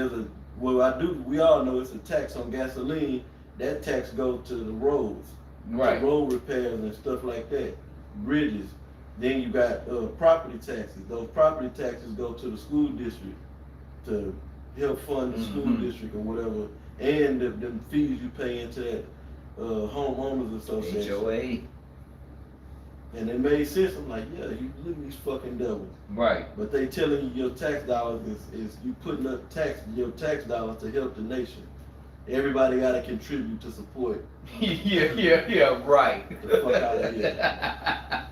we all know it's a tax on gasoline. That tax goes to the roads, Right. to road repairs and stuff like that, bridges. Then you got property taxes. Those property taxes go to the school district to help fund the school district or whatever, and the fees you pay into that homeowners association. HOA. And it made sense. I'm like, yeah, you look at these fucking devils. Right. But they telling you your tax dollars is you putting up your tax dollars to help the nation. Everybody got to contribute to support. yeah, right. Get the fuck out of here.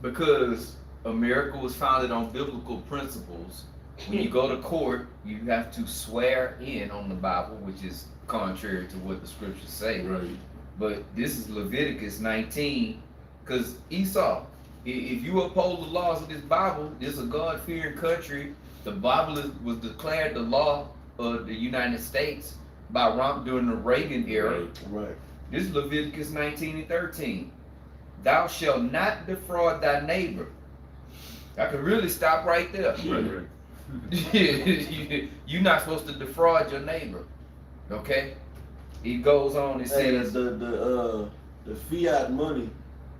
Because America was founded on biblical principles. When you go to court, you have to swear in on the Bible, which is contrary to what the scriptures say. Right. But this is Leviticus 19, because Esau, if you uphold the laws of this Bible, this is a God-fearing country. The Bible was declared the law of the United States during the Reagan era. Right. This is Leviticus 19 and 13. Thou shalt not defraud thy neighbor. I could really stop right there. Right. You're not supposed to defraud your neighbor. Okay? It goes on, it Hey, says, the fiat money,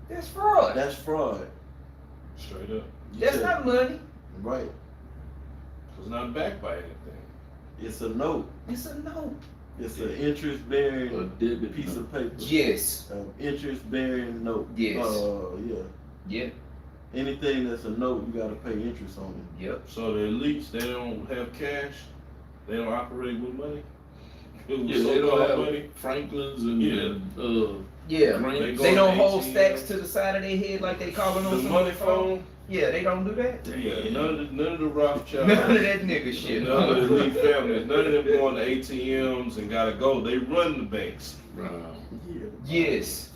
that's fraud. that's fraud. Straight up. That's Yeah. not money. Right. It's not backed by anything. It's a note. It's a note. It's an interest bearing A debit piece of paper. Yes. Interest bearing note. Yes. Yeah. Yep. Anything that's a note, you gotta pay interest on it. Yep. So the elites, they don't have cash. They don't operate with money. With Yeah, they don't so-called have money. Franklin's and, Yeah. Yeah. Grants. They don't to hold ATM. stacks to the side of their head like they calling on The some money phone. Yeah, they don't do that. Yeah, none of the Rothschilds. None of that nigga shit. None of the elite families. None of them going to ATMs and gotta go. They run the banks. Wow. Yes.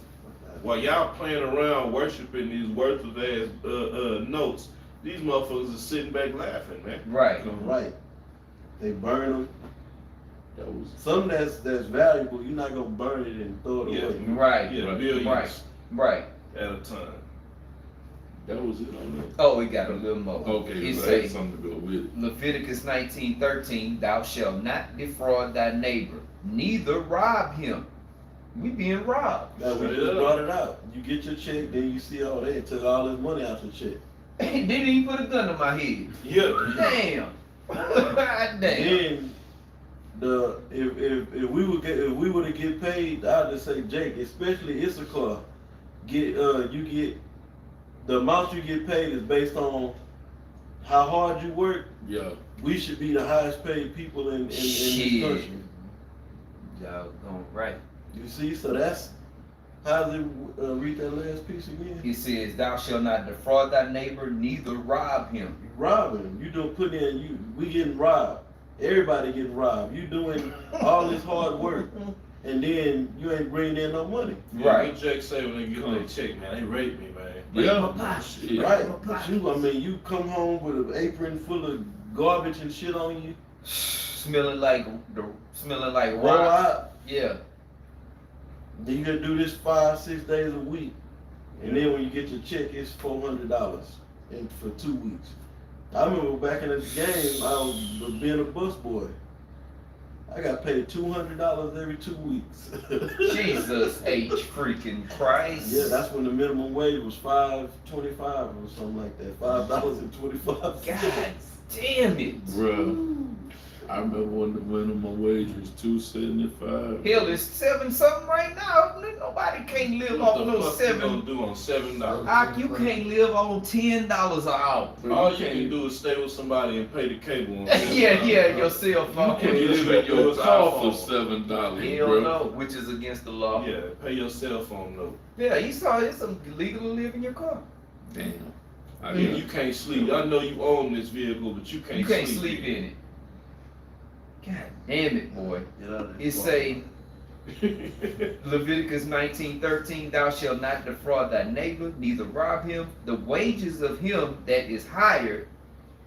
While y'all playing around worshiping these worthless ass notes, these motherfuckers are sitting back laughing, man. Right. Right. They burn them. That was Something that's valuable, you're not gonna burn it and throw it Yeah. away. Right. Yeah, Right. billions Right. at a time. that was it on that. Oh, we got a little more. Okay, It so I say had something to go with it. Leviticus 19:13, thou shalt not defraud thy neighbor, neither rob him. We being robbed. Now we Straight just up. brought it out. You get your check, then you see, oh, they took all this money out your check. Didn't even put a gun to my head. Yeah. Damn. Damn. Then if we were to get paid, I'd just say, Jake, especially Issachar, you get the amount you get paid is based on how hard you work. Yeah. We should be the highest paid people in this Shit. country. Y'all going right. You see, so that's how does it read that last piece again? It says, thou shalt not defraud thy neighbor, neither rob him. You robbing. You don't put in. We getting robbed. Everybody getting robbed. You doing all this hard work, and then you ain't bringing in no money. Right. What Jake say when they get their check, man? They raped me, man. Yeah. Shit. Right. But you come home with an apron full of garbage and shit on you. Smelling like Roll rock. out. Yeah. Then you gotta do this 5-6 days a week, and then when you get your check, it's $400 and for 2 weeks. I remember back in the game, I was being a busboy. I got paid $200 every 2 weeks. Jesus H freaking Christ. Yeah, that's when the minimum wage was $5.25 or something like that. $5.25. God damn it. Bruh. I remember when the minimum wage was $2.75. Hell, it's 7 something right now. Nobody can't live What off the no fuck you gonna 7. do on $7? You can't live on $10 an hour. All you can do is stay with somebody and pay the cable on Yeah, your cell phone. You can You live live in your with car for iPhone. $7, Hell bro. no, which is against the law. Yeah, pay your cell phone note. Yeah, you saw it's illegal to live in your car. Damn. I And got you can't sleep. I know you own this vehicle, but you can't. You can't sleep in it. God damn it, boy. Get out of It this say Leviticus 19:13, thou shalt not defraud thy neighbor, neither rob him. The wages of him that is hired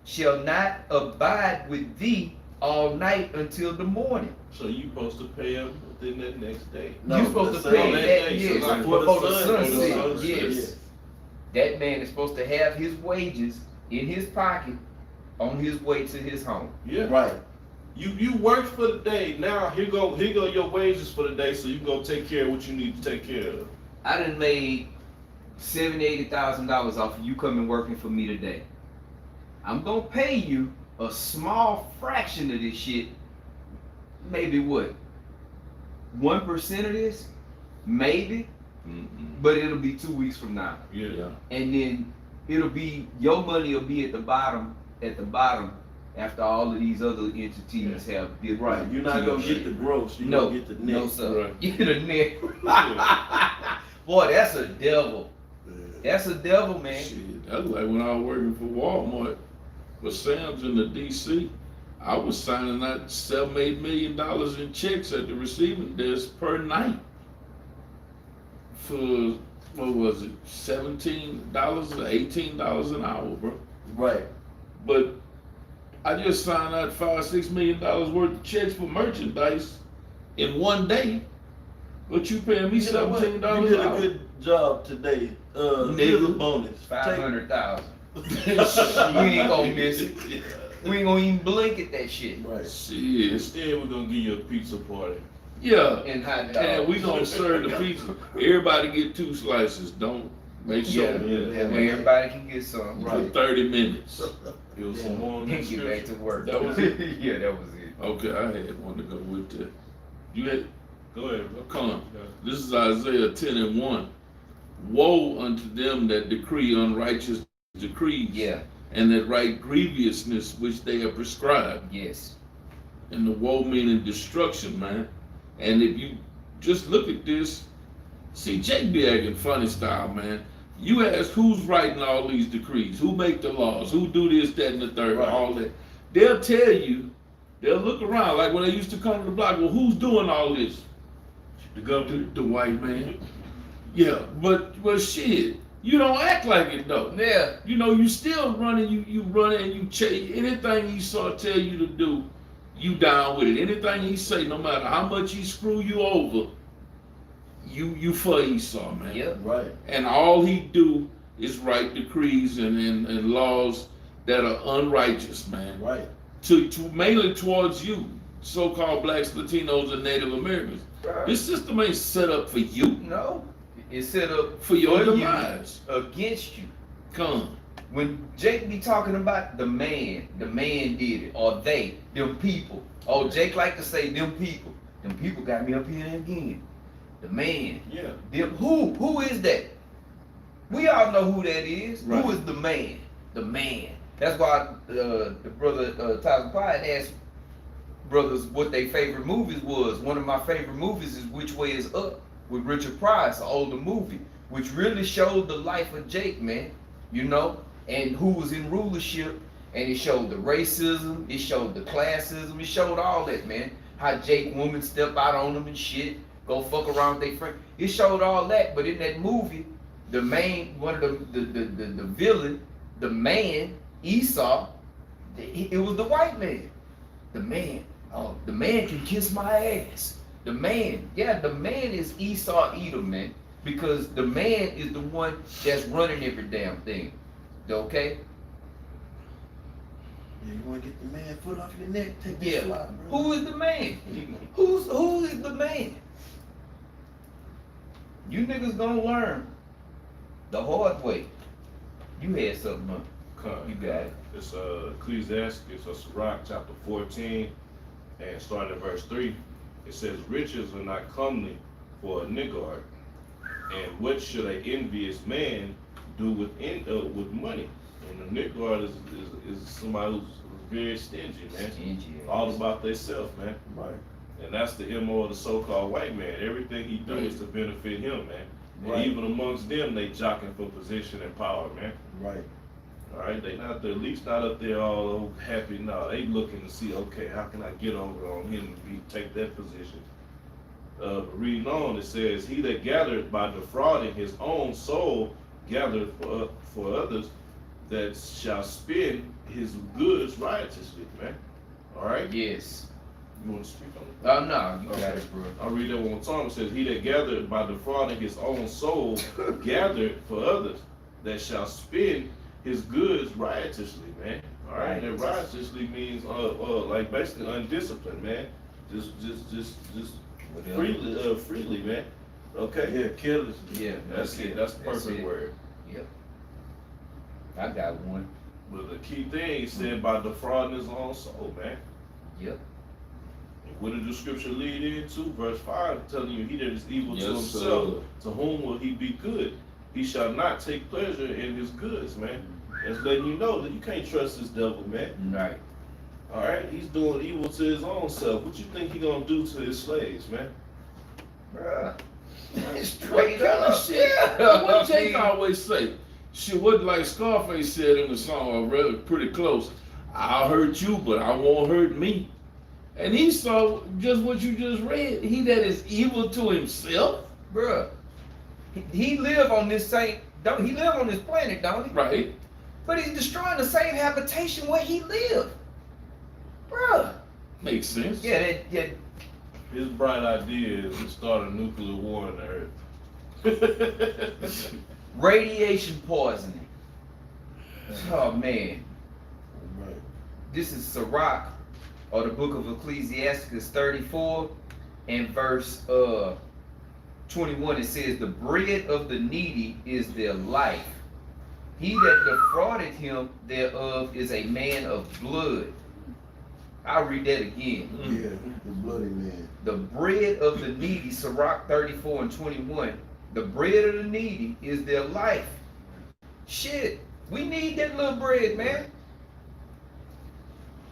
shall not abide with thee all night until the morning. So you supposed to pay him within that next day. No, You're supposed to the pay sun- that, day, yes, so like before the sun before the sun sets. sets. Yes. That man is supposed to have his wages in his pocket on his way to his home. Yeah. Right. You worked for the day. Now here go your wages for the day, so you can go take care of what you need to take care of. I done made $70,000-$80,000 off of you coming working for me today. I'm gonna pay you a small fraction of this shit. Maybe what? 1% of this? Maybe. But it'll be 2 weeks from now. Yeah. Yeah. And then it'll be, your money will be at the bottom after all of these other entities have bid. Right. You're not gonna get the gross. You're No, gonna get the net. no sir. Right. You get a net. Boy, that's a devil. That's a devil, man. Shit, that's like when I was working for Walmart, for Sam's in the DC. I was signing out $7-8 million in checks at the receiving desk per night for what was it, $17 or $18 an hour, bro. Right. But I just signed out $5-6 million worth of checks for merchandise in one day. But you paying me You know what? $17 You did an a hour. good job today. Here's a bonus. 500,000. We ain't gonna miss it. We ain't gonna even blink at that shit. Right. Shit. Instead, we're gonna give you a pizza party. Yeah. And hot And dogs. we gonna serve the pizza. Everybody get 2 slices. Don't make sure. Yeah, that way everybody can get some. For 30 minutes. It was Yeah. some more in And the get back to scripture. work. That was it? Yeah, that was it. Okay, I had one to go with that. You had, Go ahead, bro. come on. This is Isaiah 10:1. Woe unto them that decree unrighteous decrees, Yeah. and that write grievousness which they have prescribed. Yes. And the woe meaning destruction, man. And if you just look at this, see, Jake be acting funny style, man. You ask who's writing all these decrees, who make the laws, who do this, that, and the third, Right. all that. They'll tell you, they'll look around, like when they used to come to the block, well, who's doing all this? The governor. The white man. Yeah, but shit, you don't act like it though. Yeah. You know, you still running, you running and you chase anything Esau tell you to do, you down with it. Anything he say, no matter how much he screw you over, you for Esau, man. Yep. Right. And all he do is write decrees and laws that are unrighteous, man. Right. To mainly towards you, so-called blacks, Latinos, and Native Americans. This system ain't set up for you, No. It's set up for your you demise. against you. Come. When Jake be talking about the man did it, or they, them people. Oh, Jake like to say them people got me up here again. The man, Yeah. them, who is that? We all know who that is. Right. Who is the man? The man. That's why the brother Tyler Clyde asked brothers what their favorite movies was. One of my favorite movies is Which Way Is Up with Richard Pryor, an older movie, which really showed the life of Jake, man. You know, and who was in rulership, and it showed the racism, it showed the classism, it showed all that, man. How Jake women step out on them and shit, go fuck around with their friend. It showed all that, but in that movie, the main, one of the villain, the man, Esau, it was the white man. The man, oh, the man can kiss my ass. The man, yeah, the man is Esau Edom, man. Because the man is the one that's running every damn thing. Okay? Yeah, you wanna get the man foot off your neck, take that Yeah. slide, bro. Who is the man? Who is the man? You niggas gonna learn the hard way. You had something, huh? Come. You got it. It's Ecclesiastes, or Sirach, chapter 14, and starting at verse 3. It says, riches are not comely for a niggard, and what should an envious man do with money? And a niggard is somebody who's very stingy, man. Stingy ass. All about themselves, man. Right. And that's the MO of the so-called white man. Everything he do is to benefit him, man. And Right. even amongst them, they jockeying for position and power, man. Right. All right, they not at least not up there all happy. No, they looking to see, okay, how can I get over on him and take that position? Reading on, it says, he that gathered by defrauding his own soul, gathered for others, that shall spend his goods riotously, man. All right, Yes. you want to speak on it? Oh no, you got Okay. it, bro. I'll read that one more time. It says, he that gathered by defrauding his own soul, gathered for others, that shall spend his goods riotously, man. All right, and riotously means like basically undisciplined, man. Just freely, man. Okay, Yeah, careless. Yeah, that's it. That's the perfect it. word. Yep. I got one. But the key thing he said by defrauding his own soul, man. Yep. What did the scripture lead into? Verse 5 telling you, he that is evil to Yes, himself, sir. to whom will he be good? He shall not take pleasure in his goods, man. That's letting you know that you can't trust this devil, man. Right. All right, he's doing evil to his own self. What you think he gonna do to his slaves, man? Bruh. What Straight kind up. of shit? Yeah. What Jake always say? Shit, what like Scarface said in the song, I read it pretty close. I'll hurt you, but I won't hurt me. And he saw just what you just read. He that is evil to himself, Bruh. He live on this same, don't he live on this planet, don't he? right? But he's destroying the same habitation where he lived. Bruh. Makes sense. Yeah, His bright idea is to start a nuclear war on the earth. radiation poisoning. Oh man. Right. This is Sirach, or the book of Ecclesiastes 34 and verse 21. It says, the bread of the needy is their life. He that defrauded him thereof is a man of blood. I'll read that again. Yeah, the bloody man. The bread of the needy, Sirach 34 and 21. The bread of the needy is their life. Shit, we need that little bread, man.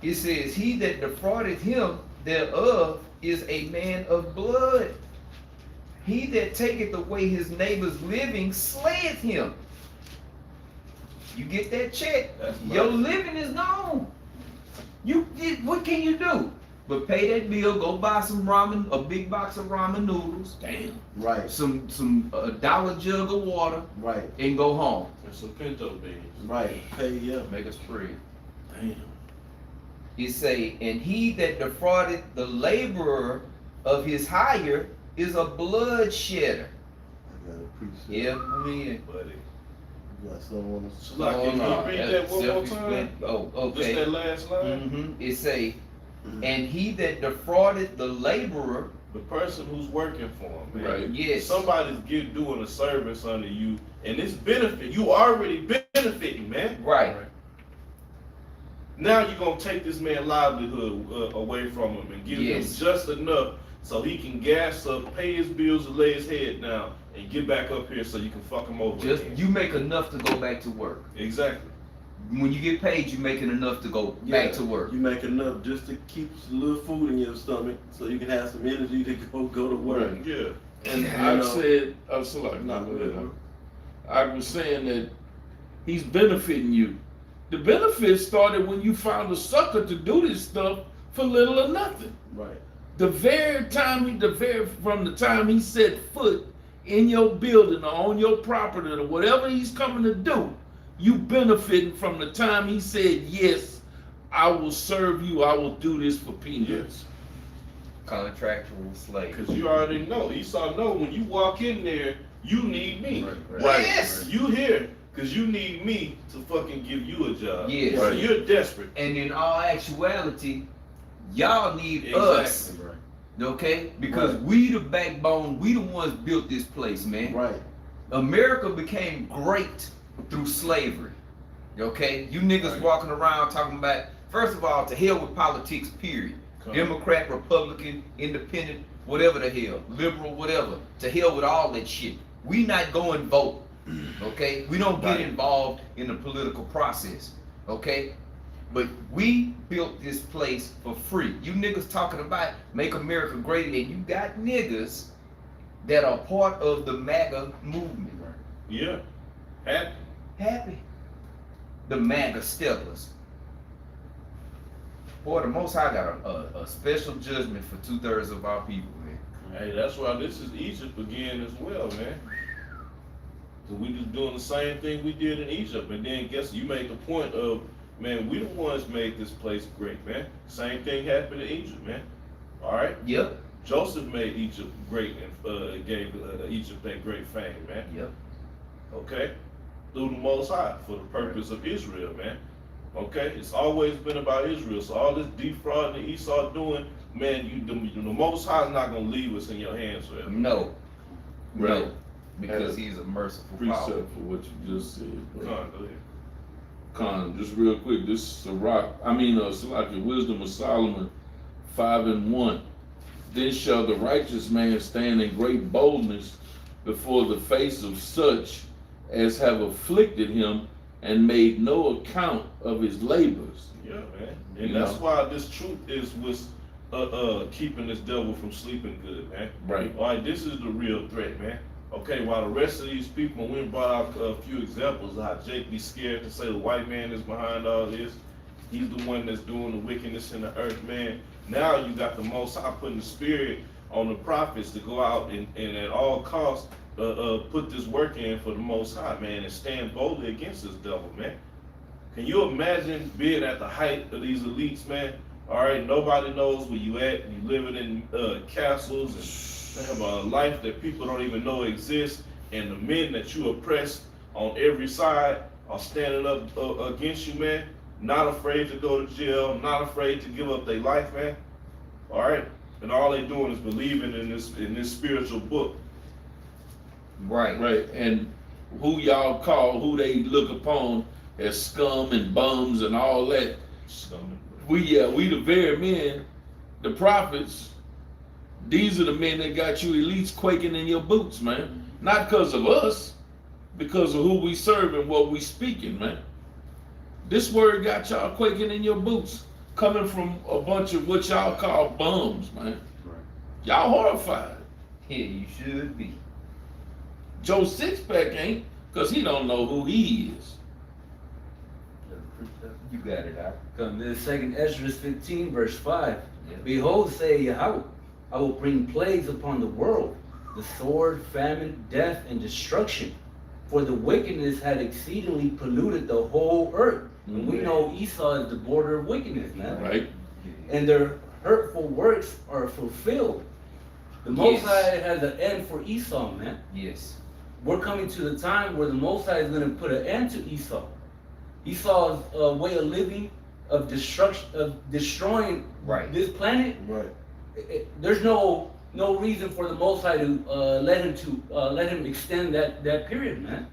It says, he that defrauded him thereof is a man of blood. He that taketh away his neighbor's living slayeth him. You get that check, That's your mercy. living is gone. What can you do? But pay that bill, go buy some ramen, a big box of ramen noodles, Damn. Right, some $1 jug of water, right, and go home. And some pinto beans. right. Pay, yeah. Make a spread. Damn. It say, and he that defrauded the laborer of his hire is a blood shedder. I got a precept. Yeah, man. Buddy. You got someone else? So, like, can you read that one more time? Oh, Just okay. that last line? It say, and he that defrauded the laborer, The person who's working for him, man. Right. yes, Somebody's doing a service under you, and it's benefit. You already benefiting, man. right. Now you're gonna take this man's livelihood away from him and give Yes. him just enough so he can gas up, pay his bills, and lay his head down, and get back up here so you can fuck him over Just again. you make enough to go back to work. Exactly. When you get paid, you making enough to go back to work. You make enough just to keep a little food in your stomach so you can have some energy to go to work. Right. Yeah. And Yeah. I said, I was like, Not good. I was saying that he's benefiting you. The benefits started when you found a sucker to do this stuff for little or nothing. Right. From the time he set foot in your building or on your property or whatever he's coming to do, you benefiting from the time he said, yes, I will serve you, I will do this for peanuts. Contractual slave. Because you already know. Esau know when you walk in there, you need me. Right. Yes. You here because you need me to fucking give you a job. Yes. So you're desperate. And in all actuality, y'all need us. Exactly. Okay? Because Right. we the backbone, we the ones built this place, man. Right. America became great through slavery. Okay? You niggas Right. walking around talking about, first of all, to hell with politics, period. Democrat, Republican, Independent, whatever the hell, liberal, whatever. To hell with all that shit. We not going vote. Okay? We don't get Right. involved in the political process. Okay? But we built this place for free. You niggas talking about make America great, and you got niggas that are part of the MAGA movement. Yeah. Happy. Happy. The MAGA steppers. Boy, the Most High got a special judgment for 2/3 of our people, man. Hey, that's why this is Egypt again as well, man. So we just doing the same thing we did in Egypt, and then guess you make the point of, man, we the ones made this place great, man. Same thing happened in Egypt, man. All right. Yep, Joseph made Egypt great and gave Egypt that great fame, man. yep. Okay, through the Most High for the purpose of Israel, man. Okay, it's always been about Israel. So all this defrauding that Esau doing, man, the Most High is not gonna leave us in your hands forever. No. Right. No. Because he's a merciful Precept father. for what you just said. Come bro. on, go ahead. Con, just real quick, this is Sirach, Sirach, the Wisdom of Solomon 5:1. Then shall the righteous man stand in great boldness before the face of such as have afflicted him and made no account of his labors. Yeah, man. And You that's know. why this truth is what's keeping this devil from sleeping good, man. Right. All right, this is the real threat, man. Okay, while the rest of these people, we brought out a few examples of how Jake be scared to say the white man is behind all this. He's the one that's doing the wickedness in the earth, man. Now you got the Most High putting the spirit on the prophets to go out and at all costs put this work in for the Most High, man, and stand boldly against this devil, man. Can you imagine being at the height of these elites, man? All right, nobody knows where you at. You living in castles and have a life that people don't even know exists, and the men that you oppress on every side are standing up against you, man. Not afraid to go to jail, not afraid to give up their life, man. All right, and all they doing is believing in this spiritual book. Right. Right. And who y'all call, who they look upon as scum and bums and all that. Scum. we the very men, the prophets. These are the men that got you elites quaking in your boots, man. Not because of us, because of who we serve and what we speaking, man. This word got y'all quaking in your boots, coming from a bunch of what y'all call bums, man. Right. Y'all horrified. Yeah, you should be. Joe Sixpack ain't, because he don't know who he is. You got it out. Come to the second Ezra 15, verse 5. Yeah. Behold, say Yahweh, I will bring plagues upon the world, the sword, famine, death, and destruction. For the wickedness had exceedingly polluted the whole earth. And we know Esau is the border of wickedness, man. Right? And their hurtful works are fulfilled. The Most Yes. High has an end for Esau, man. Yes. We're coming to the time where the Most High is going to put an end to Esau. Esau's way of living, of destruction, of destroying Right. this planet. Right. There's no reason for the Most High to let him extend that period, man.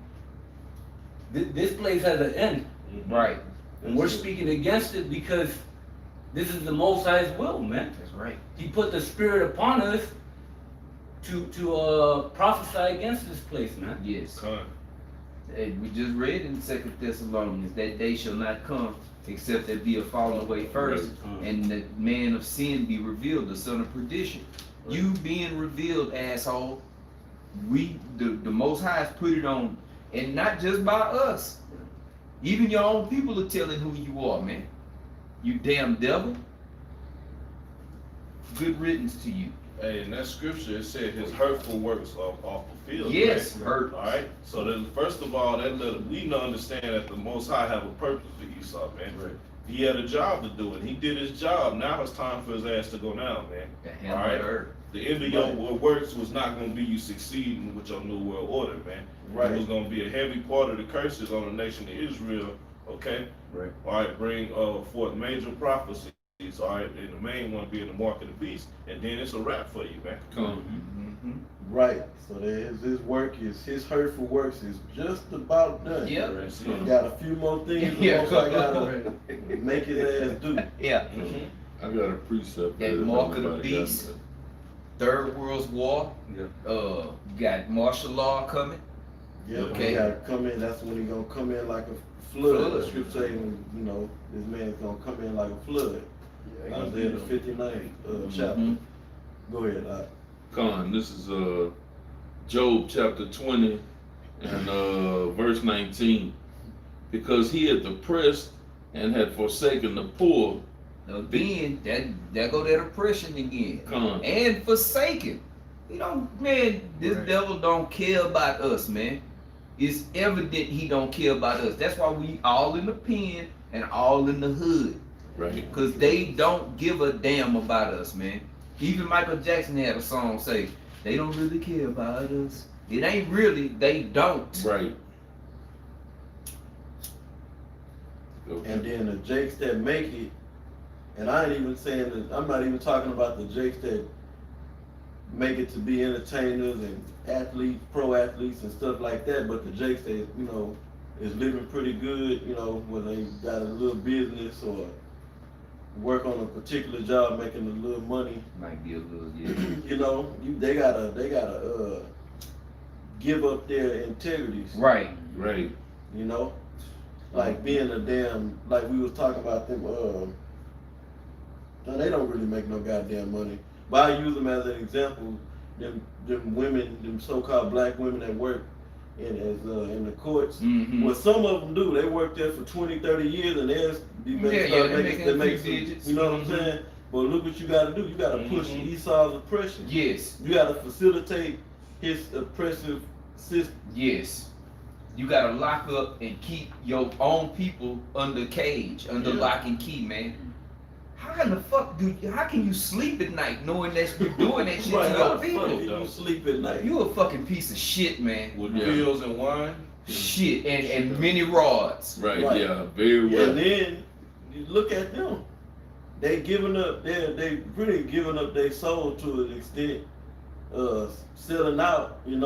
This place has an end, Right. and we're speaking against it because this is the Most High's will, man. That's right. He put the Spirit upon us to prophesy against this place, man. Yes. Con. We just read in 2 Thessalonians that day shall not come except there be a falling away first, and the man of sin be revealed, the son of perdition. You being revealed, asshole. The Most High has put it on, and not just by us. Even your own people are telling who you are, man. You damn devil. Good riddance to you. Hey, in that scripture, it said his hurtful works are fulfilled. Yes, right? hurt. All right. So then, first of all, we know understand that the Most High have a purpose for Esau, man. Right. He had a job to do, and he did his job. Now it's time for his ass to go down, man. The All right. hurt. The end of your works was not going to be you succeeding with your new world order, man. Right. It was going to be a heavy part of the curses on the nation of Israel. Okay. Right. All right. Bring forth major prophecies. All right, and the main one being the mark of the beast, and then it's a wrap for you, man. Mm-hmm. Right. So his work is his hurtful works is just about done. Yep. Got a few more things. Yeah. I gotta make his ass do. Yeah. Mhm. I got a precept. That there, mark of the everybody got beast. that. Third World War. Yeah. Got martial law coming. Yeah, Okay. he gotta come in. That's when he gonna come in like a flood. Flood. The scripture saying, this man's gonna come in like a flood. Isaiah the 59th chapter. Mhm. Go ahead. Con, this is Job chapter 20 and verse 19. Because he had oppressed and had forsaken the poor. Again, that go that oppression again. Con. And forsaken. Man, this Right. devil don't care about us, man. It's evident he don't care about us. That's why we all in the pen and all in the hood. Right. Cause they don't give a damn about us, man. Even Michael Jackson had a song say, they don't really care about us. It ain't really, they don't. Right. And then the jakes that make it, and I ain't even saying that, I'm not even talking about the jakes that make it to be entertainers and athletes, pro athletes and stuff like that, but the jakes that, is living pretty good, when they got a little business or work on a particular job making a little money. Might be a little, yeah. They gotta give up their integrities. Right. Right. Like being a damn, like we was talking about them, they don't really make no goddamn money. But I use them as an example, them women, them so-called black women that work in the courts. Mm-hmm. Well, some of them do. They work there for 20, 30 years and they're they make some, digits. you know what I'm saying? But look what you gotta do. You gotta push Esau's oppression. Yes. You gotta facilitate his oppressive system. Yes. You gotta lock up and keep your own people under cage, under lock and key, man. How in the fuck how can you sleep at night knowing that you're doing that shit Right, to how your the people? fuck do you sleep at night? You a fucking piece of shit, man. With Yeah. pills and wine. Shit, and many rods. Right. Right. Yeah. Very well. And then you look at them. They giving up. They pretty giving up their soul to an extent, selling out. And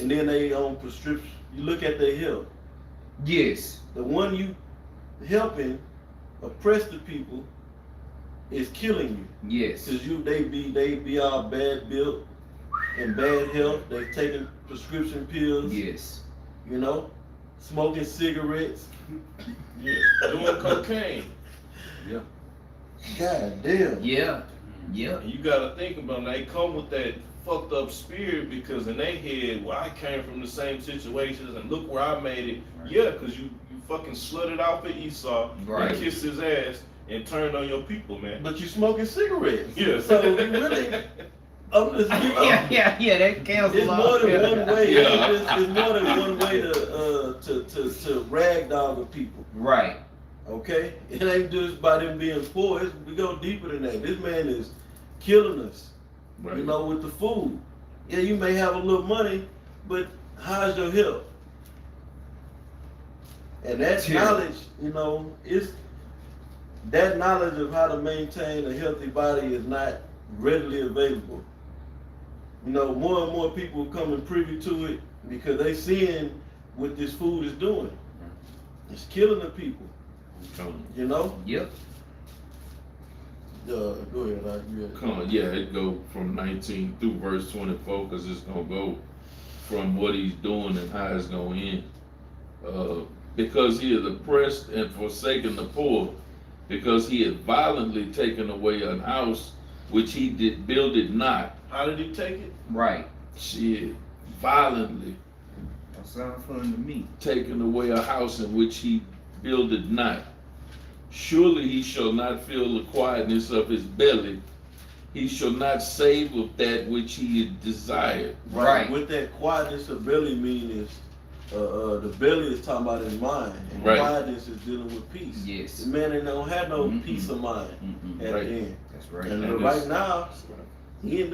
then they on prescription. You look at their health. Yes. The one you helping oppress the people is killing you. Yes. Cause they be all bad built and bad health. They taking prescription pills. Yes. You know, smoking cigarettes. Yeah, doing cocaine. God damn. Yeah. Yeah. And you gotta think about it, they come with that fucked up spirit because in their head, well, I came from the same situations and look where I made it. Yeah, cause you fucking slutted out for Esau Right. and kissed his ass and turned on your people, man. But you smoking cigarettes. Yeah. So you really, I'm just, you know, Yeah. That counts a it's lot. more than one way. Yeah. It's more than one way to ragdoll the people. Right. Okay, it ain't just by them being poor. We go deeper than that. This man is killing us. Right. You know, with the food. Yeah, you may have a little money, but how's your health? And that Sure. knowledge, you know, is that knowledge of how to maintain a healthy body is not readily available. You know, more and more people coming privy to it because they seeing what this food is doing. It's killing the people. You know? Yep. Go ahead, It go from 19 through verse 24 because it's gonna go from what he's doing and how it's gonna end. Because he has oppressed and forsaken the poor, because he had violently taken away an house which he did build it not. How did he take it? Right. Shit, violently That sounds fun to me. taken away a house in which he builded not. Surely he shall not fill the quietness of his belly. He shall not save of that which he had desired. Right. What that quietness of belly mean is, the belly is talking about his mind, and Right. quietness is dealing with peace. Yes. The man ain't don't have no Mm-mm. peace of mind Mm-mm. at Right. the end. That's right. And And right it's- now, he in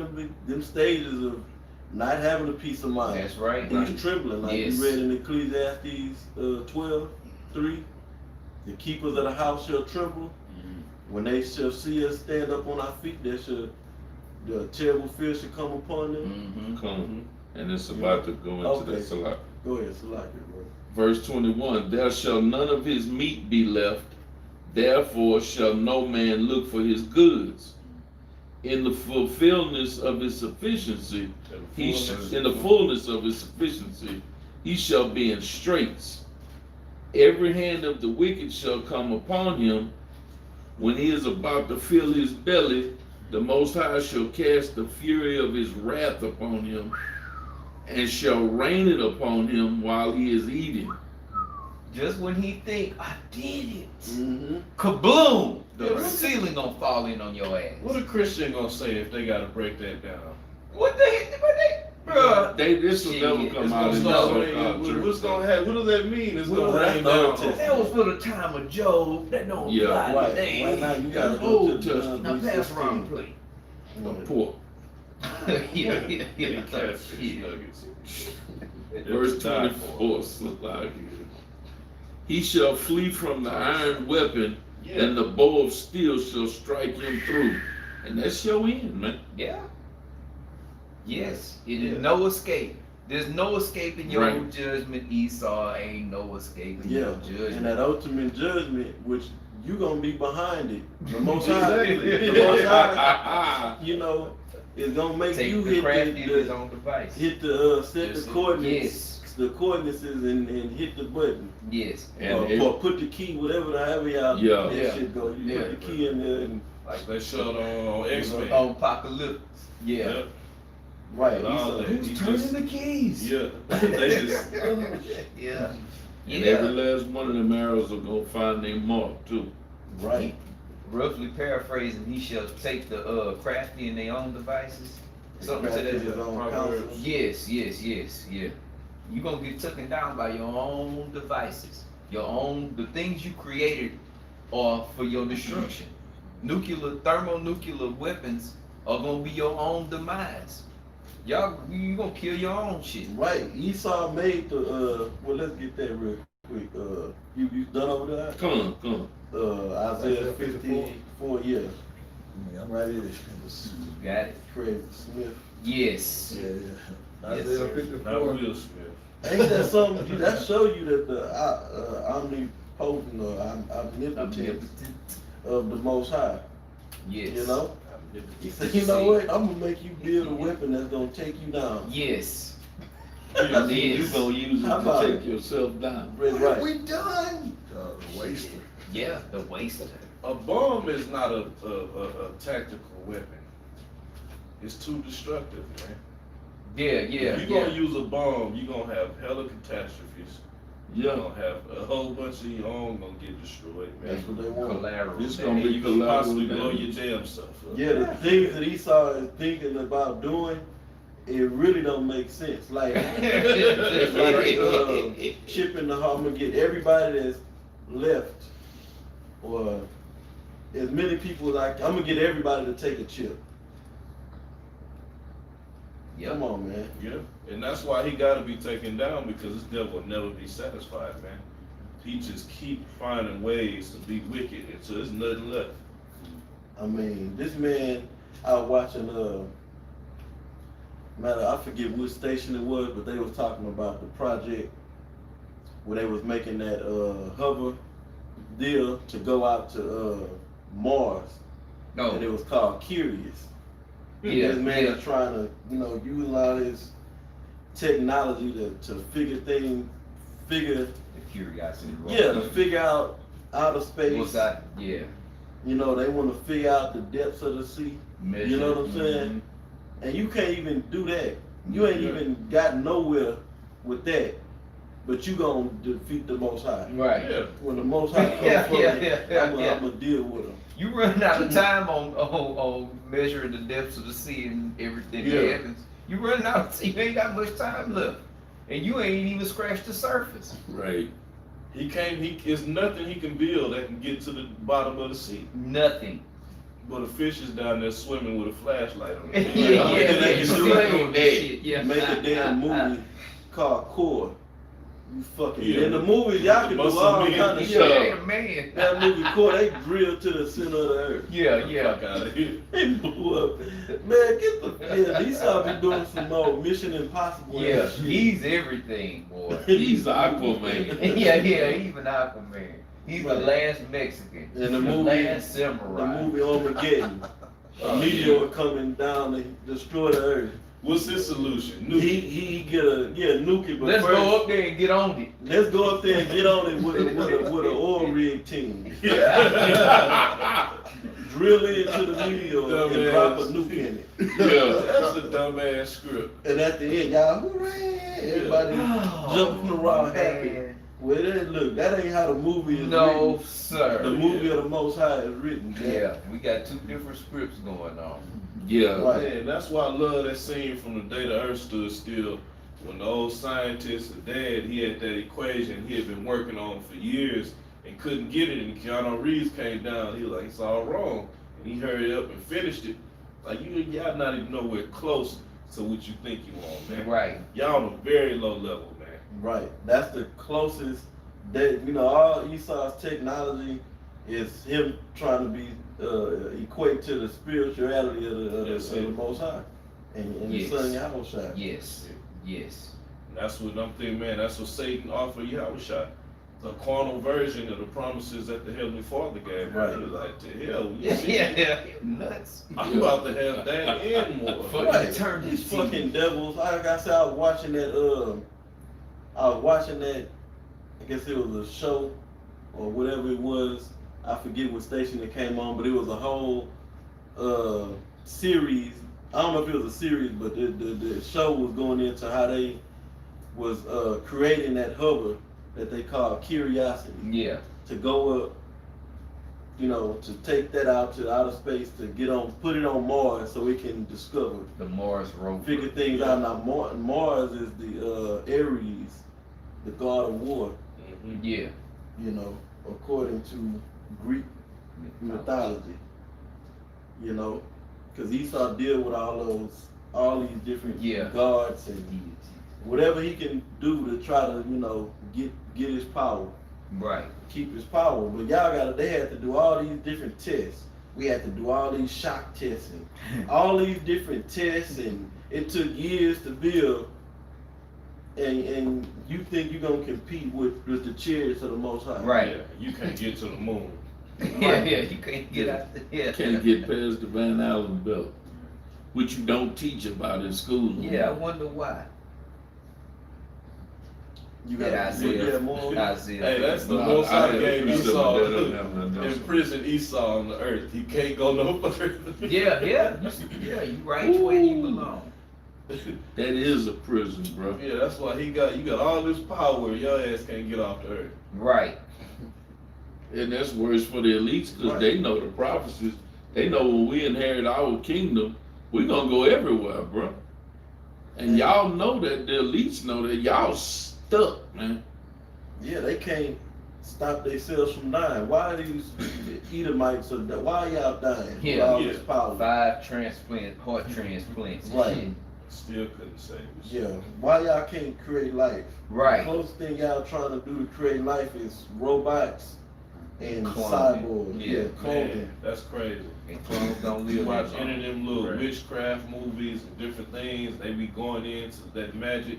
them stages of not having a peace of mind. That's right. He's trembling, like Yes. you read in Ecclesiastes 12:3. The keepers of the house shall tremble. When they shall see us stand up on our feet, the terrible fear shall come upon them. Mm-hmm. Come. And it's about to go into Okay. the salah. Go ahead, Salaki, bro. Verse 21, there shall none of his meat be left, therefore shall no man look for his goods. In the fulfillment of his sufficiency, in the fullness of his sufficiency, he shall be in straits. Every hand of the wicked shall come upon him. When he is about to fill his belly, the Most High shall cast the fury of his wrath upon him, and shall rain it upon him while he is eating. Just when he think, I did it. Mm-hmm. Kabloom! The Yeah, what- ceiling gonna fall in on your ass. What a Christian gonna say if they gotta break that down? What they, bruh. This will Shit, never it's come It's out gonna in start the raining. so-called What's church. gonna happen? What does that mean? It's Well, gonna that's rain the down. Old Testament. That was for the time of Job. That don't Yeah. apply Right. today. Right now, you gotta go Old to Testament. Now pass around the plate. The poor. yeah. Big catfish Yeah. nuggets. Verse Die for 24, Salah. He shall flee from the iron weapon, and the bow of steel shall strike him through. And that's your end, man. Yeah. Yes. It is no escape. There's no escaping your Right. judgment, Esau. Ain't no escaping your And judgment. that ultimate judgment, which you gonna be behind it. The Most High, Exactly. the Most High, you know, is gonna make Take you the hit crafty in his the own device. set Yes. the coordinates, and hit the button. Yes. Or put the key, however y'all Yeah. that shit go. You put the key in there, and Like they showed on X-Men. On Apocalypse. Yeah. Yep. right. And all He's that. Who's He turning just- the keys? Yeah. They just Yeah. And every last one of them arrows are gonna find their mark too. right. Roughly paraphrasing, he shall take the crafty in their own devices. Something to that. His own Proverbs. counsel. Yes, yeah. You're gonna get taken down by your own devices. The things you created are for your destruction. Thermonuclear weapons are gonna be your own demise. You gonna kill your own shit. Right. Esau made the well, let's get that real quick. You done over there? Come on. Isaiah 54, yeah. I'm right here. Got it. Craig Smith. Yes. Yeah. Yes, Isaiah sir. not 54. Will Smith. Ain't that something? That show you that the omnipotent or omnipotent of the Most High. Yes. You know? He said, you know what? I'm gonna make you build a weapon that's gonna take you down. Yes. Yeah, you gonna use it How to about take it? yourself down. Right. We done. The waster. Yeah, the waster. A bomb is not a tactical weapon. It's too destructive, man. Yeah, If you're gonna use a bomb, you're gonna have hella catastrophes. You're Yeah, gonna have a whole bunch of your own gonna get destroyed, man. That's what they want. Collateral. It's And gonna then be you can possibly blow collateral your damage. damn self up. Yeah, the things that Esau is thinking about doing, it really don't make sense. Like, it's like chipping the heart. I'm gonna get everybody that's left, or as many people like, I'm gonna get everybody to take a chip. Yep. Come on, man. Yeah, and that's why he gotta be taken down, because this devil will never be satisfied, man. He just keep finding ways to be wicked until there's nothing left. I mean, this man, I was watching, I forget which station it was, but they was talking about the project where they was making that, hover deal to go out to, Mars. And it No. was called Curious. Yeah. This man is trying to, use a lot of his technology to figure things, The curiosity. to figure out outer space. What's that? Yeah. They want to figure out the depths of the sea. Measure. You know what I'm saying? And you can't even do that. You ain't even got nowhere with that. But you gonna defeat the Most High. Right. Yeah. When the Most High comes Yeah, for yeah, you, yeah, I'm yeah. gonna deal with him. You running out of time on measuring the depths of the sea and everything Yeah. that happens. You running out. You ain't got much time left, and you ain't even scratched the surface. right. It's nothing he can build that can get to the bottom of the sea. Nothing. But a fish is down there swimming with a flashlight on it. Yeah, I'm yeah, thinking they yeah. can do Slave it. and shit, yeah. Make a damn movie called Core. You fucking Yeah. in the movie, y'all can do Muscle all Man. kind of Yeah, shit. man. That movie Core, they drilled to the center of the earth. Yeah, yeah. Fuck out of here. They blew up. Man, get the Esau be doing some more Mission Impossible. Yeah, and shit. he's everything, boy. He's Aquaman. yeah, even Aquaman. He's the Right. last Mexican. And the the movie- last samurai. The movie Armageddon. A meteor coming down to destroy the earth. What's his solution? Nuke. He get a nuke it, but Let's first, go up there and get on it. let's go up there and get on it with a oil rig team. Drill into the meteor and drop a nuke in it. Yeah. That's a dumbass script. And at the end, y'all, hooray! Everybody jumping around happy. Man. Well, that ain't how the movie is No, written. sir. The movie of the Most High is written. Yeah, we got two different scripts going on. Yeah. Right. Man, that's why I love that scene from The Day the Earth Stood Still. When the old scientist, the dad, he had that equation he had been working on for years and couldn't get it. And Keanu Reeves came down. He was like, it's all wrong. And he hurried up and finished it. Like, y'all not even nowhere close to what you think you on, man. Right. Y'all on a very low level, man. Right. That's the closest that, all Esau's technology is him trying to be equate to the spirituality of the Most High and Yes. the Son Yahushua. Yes. Yes. And that's what I'm thinking, man. That's what Satan offered Yahushua. The carnal version of the promises that the Heavenly Father gave. Right. He was like, to hell, you Yeah, see? yeah. Nuts. I'm about to have that and more. Fucking Right. turn These this fucking TV. devils. Like I said, I was watching that, I guess it was a show or whatever it was. I forget what station it came on, but it was a whole series. I don't know if it was a series, but the show was going into how they was creating that hover that they call Curiosity Yeah. to go up, to take that out to outer space to put it on Mars so it can discover, The Mars rover. figure things out. Now Mars is the Ares, the god of war, Mhm. Yeah. according to Greek mythology. Because Esau deal with all these different Yeah. gods and whatever he can do to try to, get his power, Right. keep his power. But they had to do all these different tests. We had to do all these shock tests and all these different tests, and it took years to build. And you think you're gonna compete with the chariots of the Most High? Right. Yeah, you can't get to the moon. Yeah, you can't get out there. Can't get past the Van Allen belt, which you don't teach about in school. no Yeah, I more. wonder why. You Yeah, got to look Isaiah. at more. Isaiah. Hey, that's the No, most I I- gave I- Esau, I- imprison Esau on the earth. He can't go no further. Yeah, you right where you belong. That is a prison, bro. Yeah, that's why you got all this power. Your ass can't get off the earth. Right. And that's worse for the elites because Right. they know the prophecies. They know when we inherit our kingdom, we're gonna go everywhere, bro. And y'all know that the elites know that y'all stuck, man. Yeah, they can't stop themselves from dying. Why are these Edomites? Why y'all dying? With Yeah. all Yeah. this power. 5 heart transplants. and Right. shit. Still couldn't save us. Yeah. Why y'all can't create life? The Right. closest thing y'all trying to do to create life is robots and Cloning. cyborgs. Yeah. cloning. Man, that's crazy. And clones don't You live watch that any long. of them little Right. witchcraft movies and different things, they be going into that magic,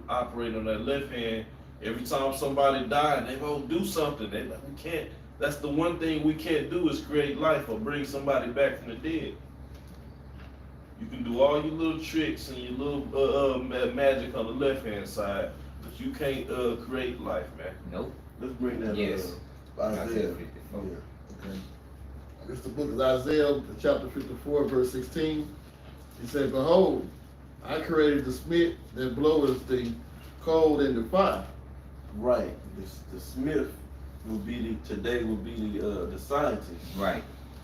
operating on that left hand. Every time somebody die, they gonna do something. They like, we can't. That's the one thing we can't do is create life or bring somebody back from the dead. You can do all your little tricks and your little magic on the left hand side, but you can't create life, man. Nope. Let's bring that Yes. Isaiah. Isaiah 54. Yeah. Okay. This is the book of Isaiah, chapter 54, verse 16. He said, Behold, I created the smith that bloweth the coal in the fire. Right. The smith will be today will be the scientist. Right.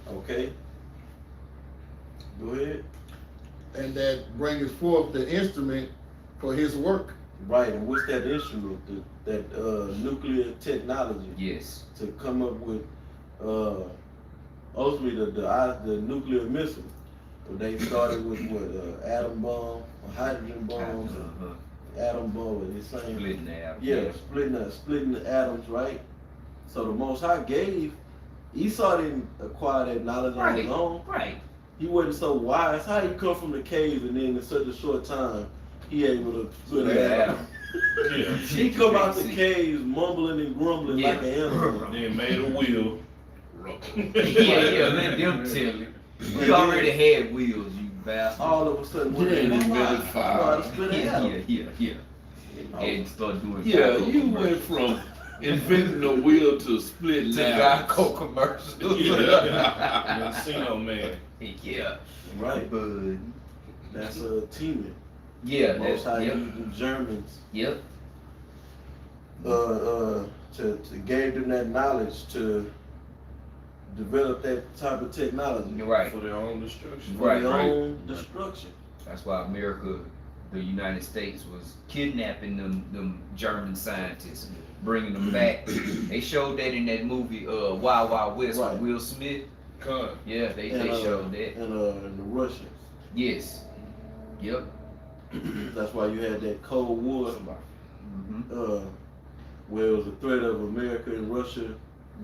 Okay. Go ahead. And that bringeth forth the instrument for his work. Right. And what's that instrument? That nuclear technology Yes. to come up with ultimately the nuclear missile. So they started with what atom bomb, a hydrogen bomb, atom bomb, and it's saying Splitting the atom. yeah, splitting the atoms, right? So the Most High gave. Esau didn't acquire that knowledge on his own. Right. He wasn't so wise. How he come from the caves and then in such a short time he able to split an atom? Yeah. He come out the caves mumbling and grumbling like an animal. Then made a wheel. Yeah, let them tell you. We already had wheels, you bastard. All of a sudden, Yeah, they invented fire. split an Yeah, atom. yeah. And start doing Yeah, Geico you commercials. went from inventing a wheel to split to now. Geico commercials. Yeah. Encino man. Yeah. Right. But That's a teaming. yeah, Most that's High yep. used the Germans Yep. to gave them that knowledge to develop that type of technology You're right. For their own destruction. for Right, their right. own destruction. That's why America, the United States, was kidnapping them German scientists, bringing them back. They showed that in that movie Wild Wild West Right. with Will Smith. Con. Yeah, they And, showed that. And the Russians. Yes. Yep. That's why you had that Cold War, Mm-hmm. where it was a threat of America and Russia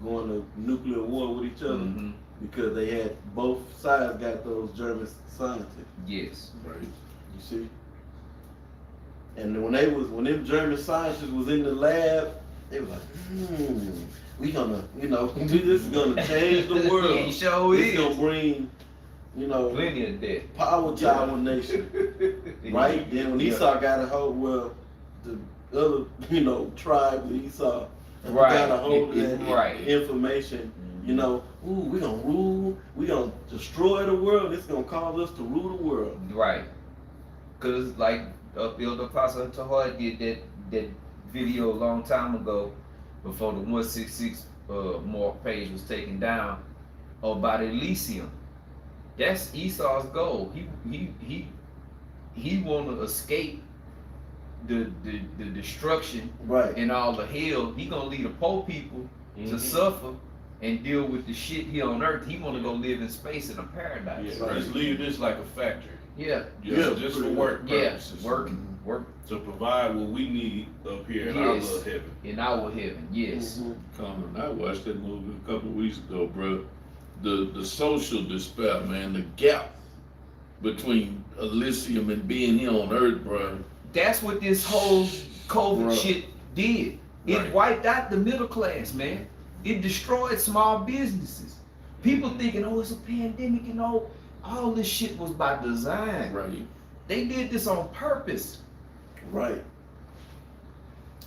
going to nuclear war with each other Mm-hmm. because they had both sides got those German scientists. Yes. Right. You see? And when them German scientists was in the lab, they was like, we gonna, this is gonna change the world. He sure It's gonna is. bring, Plenty of that. power to our nation. Right? Then when Esau got a hold, well, the other, tribe of Esau Right. got a hold of It- that right. information, we gonna rule, we gonna destroy the world, it's gonna cause us to rule the world. Right. Cause like Elder Apostle Tahar did that video a long time ago, before the 166 mark page was taken down, about Elysium. That's Esau's goal. He wanna escape the destruction Right. and all the hell. He gonna leave the poor people to suffer and deal with the shit here on earth. He wanna go live in space in a paradise. Yeah, just leave this like a factory. Yeah. Just for work Yeah. purposes. Work To provide what we need up here in our Yes. little heaven. in our heaven. Yes. Mhm. Common. I watched that movie a couple of weeks ago, bro. The social despair, man, the gap between Elysium and being here on Earth, bro. That's what this whole COVID Bruh. shit did. It Right. wiped out the middle class, man. It destroyed small businesses. People thinking, oh, it's a pandemic, you know, all this shit was by design. Right. They did this on purpose. Right.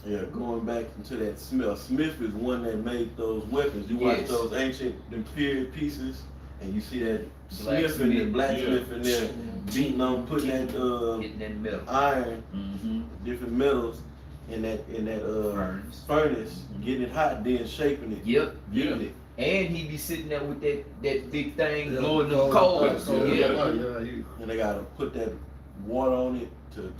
Yeah, going back into that Smith. Smith is one that made those weapons. You watch Yes. those ancient, them period pieces, and you see that Blacksmith. Smith and the blacksmith in there beating on, putting that Hitting that metal. iron, Mm-hmm. different metals in that Furnace. furnace, getting it hot, then shaping it, Yep. beating it. And he be sitting there with that big thing Yeah, blowing them coals. coals. Yeah. Yeah. And they gotta put that water on it to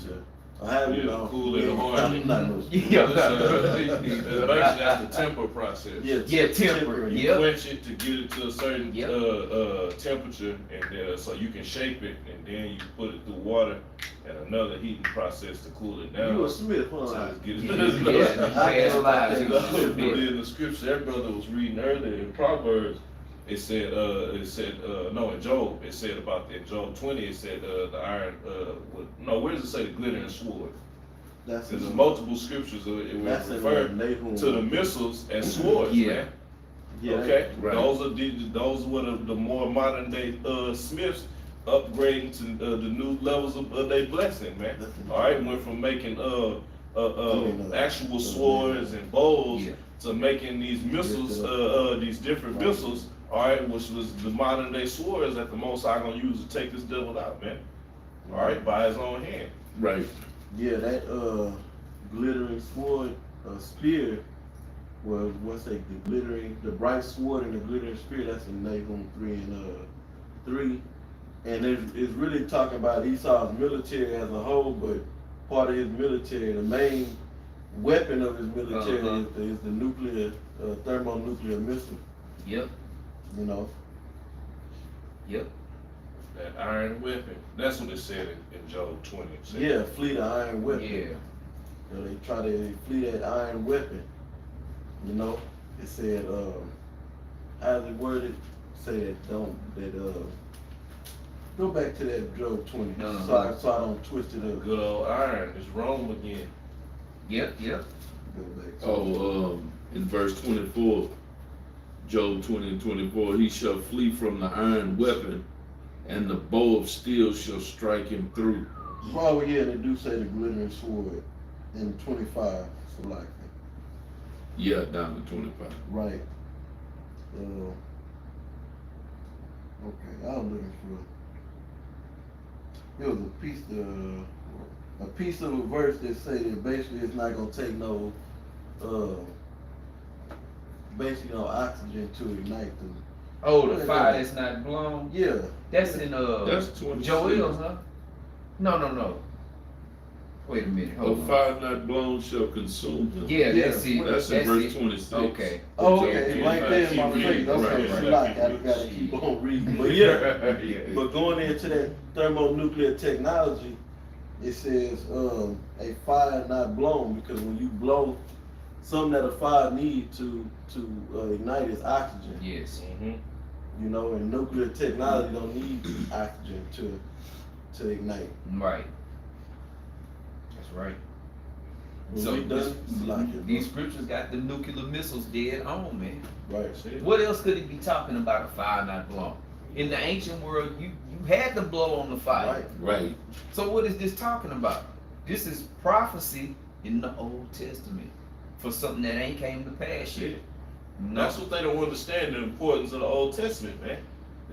have it Yeah, on. cool it hard. I'm not no- Yeah. Basically, that's the temper process. Yeah, temper. You Yep. quench it to get it to a certain Yep. temperature, and so you can shape it, and then you put it through water and another heating process to cool it down. You a Smith, So huh? it's get it. Yeah. But in the scripture that brother was reading earlier in Proverbs, it said no, in Job it said about in Job 20 it said the iron where does it say the glittering sword? That's There's multiple scriptures it was That's referred Nahum. to the missiles as swords, Yeah. man. Yeah, Okay, Right. those were the more modern day smiths upgrading to the new levels of their blessing, man. All right, went from making actual swords and bows Yeah. to making these missiles, these different missiles. All right, which was the modern day swords that the Most High gonna use to take this devil out, man. All right, by his own hand. Right. Yeah, that glittering sword, spear, was what's that? The bright sword and the glittering spear. That's in Nahum 3:3, and it's really talking about Esau's military as a whole, but part of his military, the main weapon of his military is the nuclear, thermonuclear missile. Yep. You know. Yep. That iron weapon. That's what it said in Job 20. It said, Yeah, flee the iron weapon. Yeah. You know, they try to flee that iron weapon. You know, it said, how's it worded? Say that go back to that Job 20. No. So I don't twist it up. Good old iron. It's Rome again. Yep. Go back to In verse 24, Job 20 and 24, he shall flee from the iron weapon, and the bow of steel shall strike him through. Oh yeah, they do say the glittering sword in 25, so like Yeah, down to 25. right. Okay, I was looking for. It was a piece of a verse that say that basically it's not gonna take no, basically no oxygen to ignite them. Oh, the fire that's not blown. Yeah. That's in That's 26. Joel, huh? No. Wait a minute. A Hold on. fire not blown shall consume him. Yeah, that's it. That's in verse 26. Okay. Oh, So, okay, yeah, right there in my keep face. reading, Okay, right. so like I gotta keep on reading. But yeah, but going into that thermonuclear technology, it says a fire not blown, because when you blow something that a fire needs to ignite is oxygen. Yes. Mm-hmm. You know, and nuclear technology don't need oxygen to ignite. Right. That's right. When So we done, it's like it, these scriptures got the nuclear missiles dead on, man. right. What else could he be talking about a fire not blown? In the ancient world, you had to blow on the fire. Right. Right. So what is this talking about? This is prophecy in the Old Testament for something that ain't came to pass yet. No. That's what they don't understand, the importance of the Old Testament, man.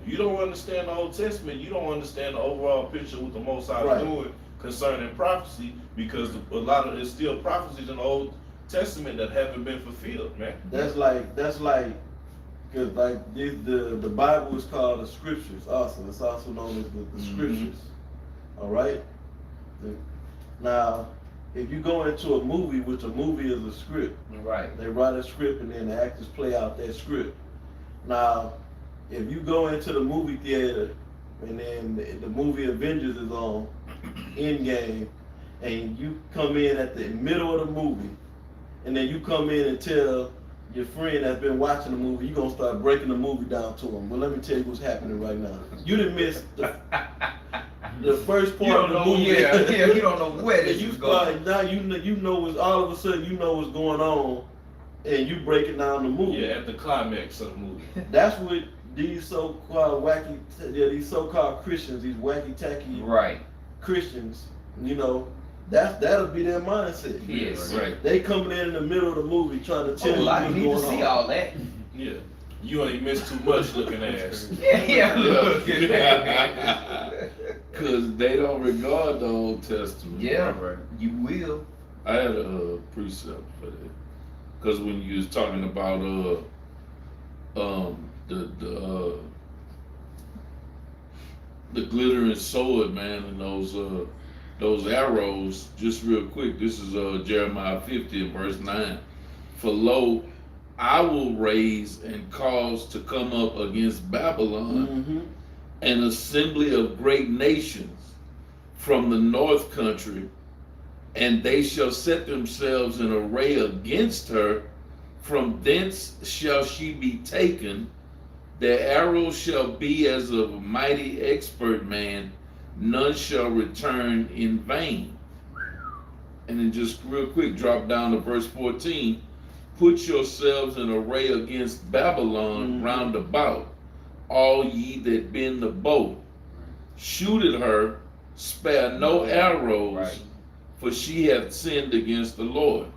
If you don't understand the Old Testament, you don't understand the overall picture what the Most High Right. doing concerning prophecy, because a lot of there's still prophecies in the Old Testament that haven't been fulfilled, man. That's like, cause like the Bible is called the scriptures also. It's also known as the scriptures. All right. Now, if you go into a movie, which a movie is a script, Right. they write a script and then the actors play out that script. Now, if you go into the movie theater and then the movie Avengers is on, Endgame, and you come in at the middle of the movie, and then you come in and tell your friend that's been watching the movie, you're gonna start breaking the movie down to him. Well, let me tell you what's happening right now. You done missed the first part You don't of the know, movie. you don't know where And this you is going. start now. You know what's all of a sudden you know what's going on and you breaking down the movie. Yeah, at the climax of the movie. That's what these so-called these so-called Christians, these wacky tacky Right. Christians, you know, that'll be their mindset. Yes. Right. They coming in the middle of the movie trying to tell Oh, I you need to what's see going on. all that. Yeah. You ain't missed too much looking ass. Yeah, look at that. Cause they don't regard the Old Testament. Yeah, you will. I had a precept for that. Cause when you was talking about the glittering sword, man, and those arrows, just real quick, this is Jeremiah 50 and verse 9. For lo, I will raise and cause to come up against Babylon Mm-hmm. an assembly of great nations from the north country, and they shall set themselves in array against her. From thence shall she be taken. Their arrows shall be as of a mighty expert man, none shall return in vain. And then just real quick, drop down to verse 14. Put yourselves in array against Babylon round about, all ye that bend the bow. Shoot at her, spare no arrows, Right. for she hath sinned against the Lord.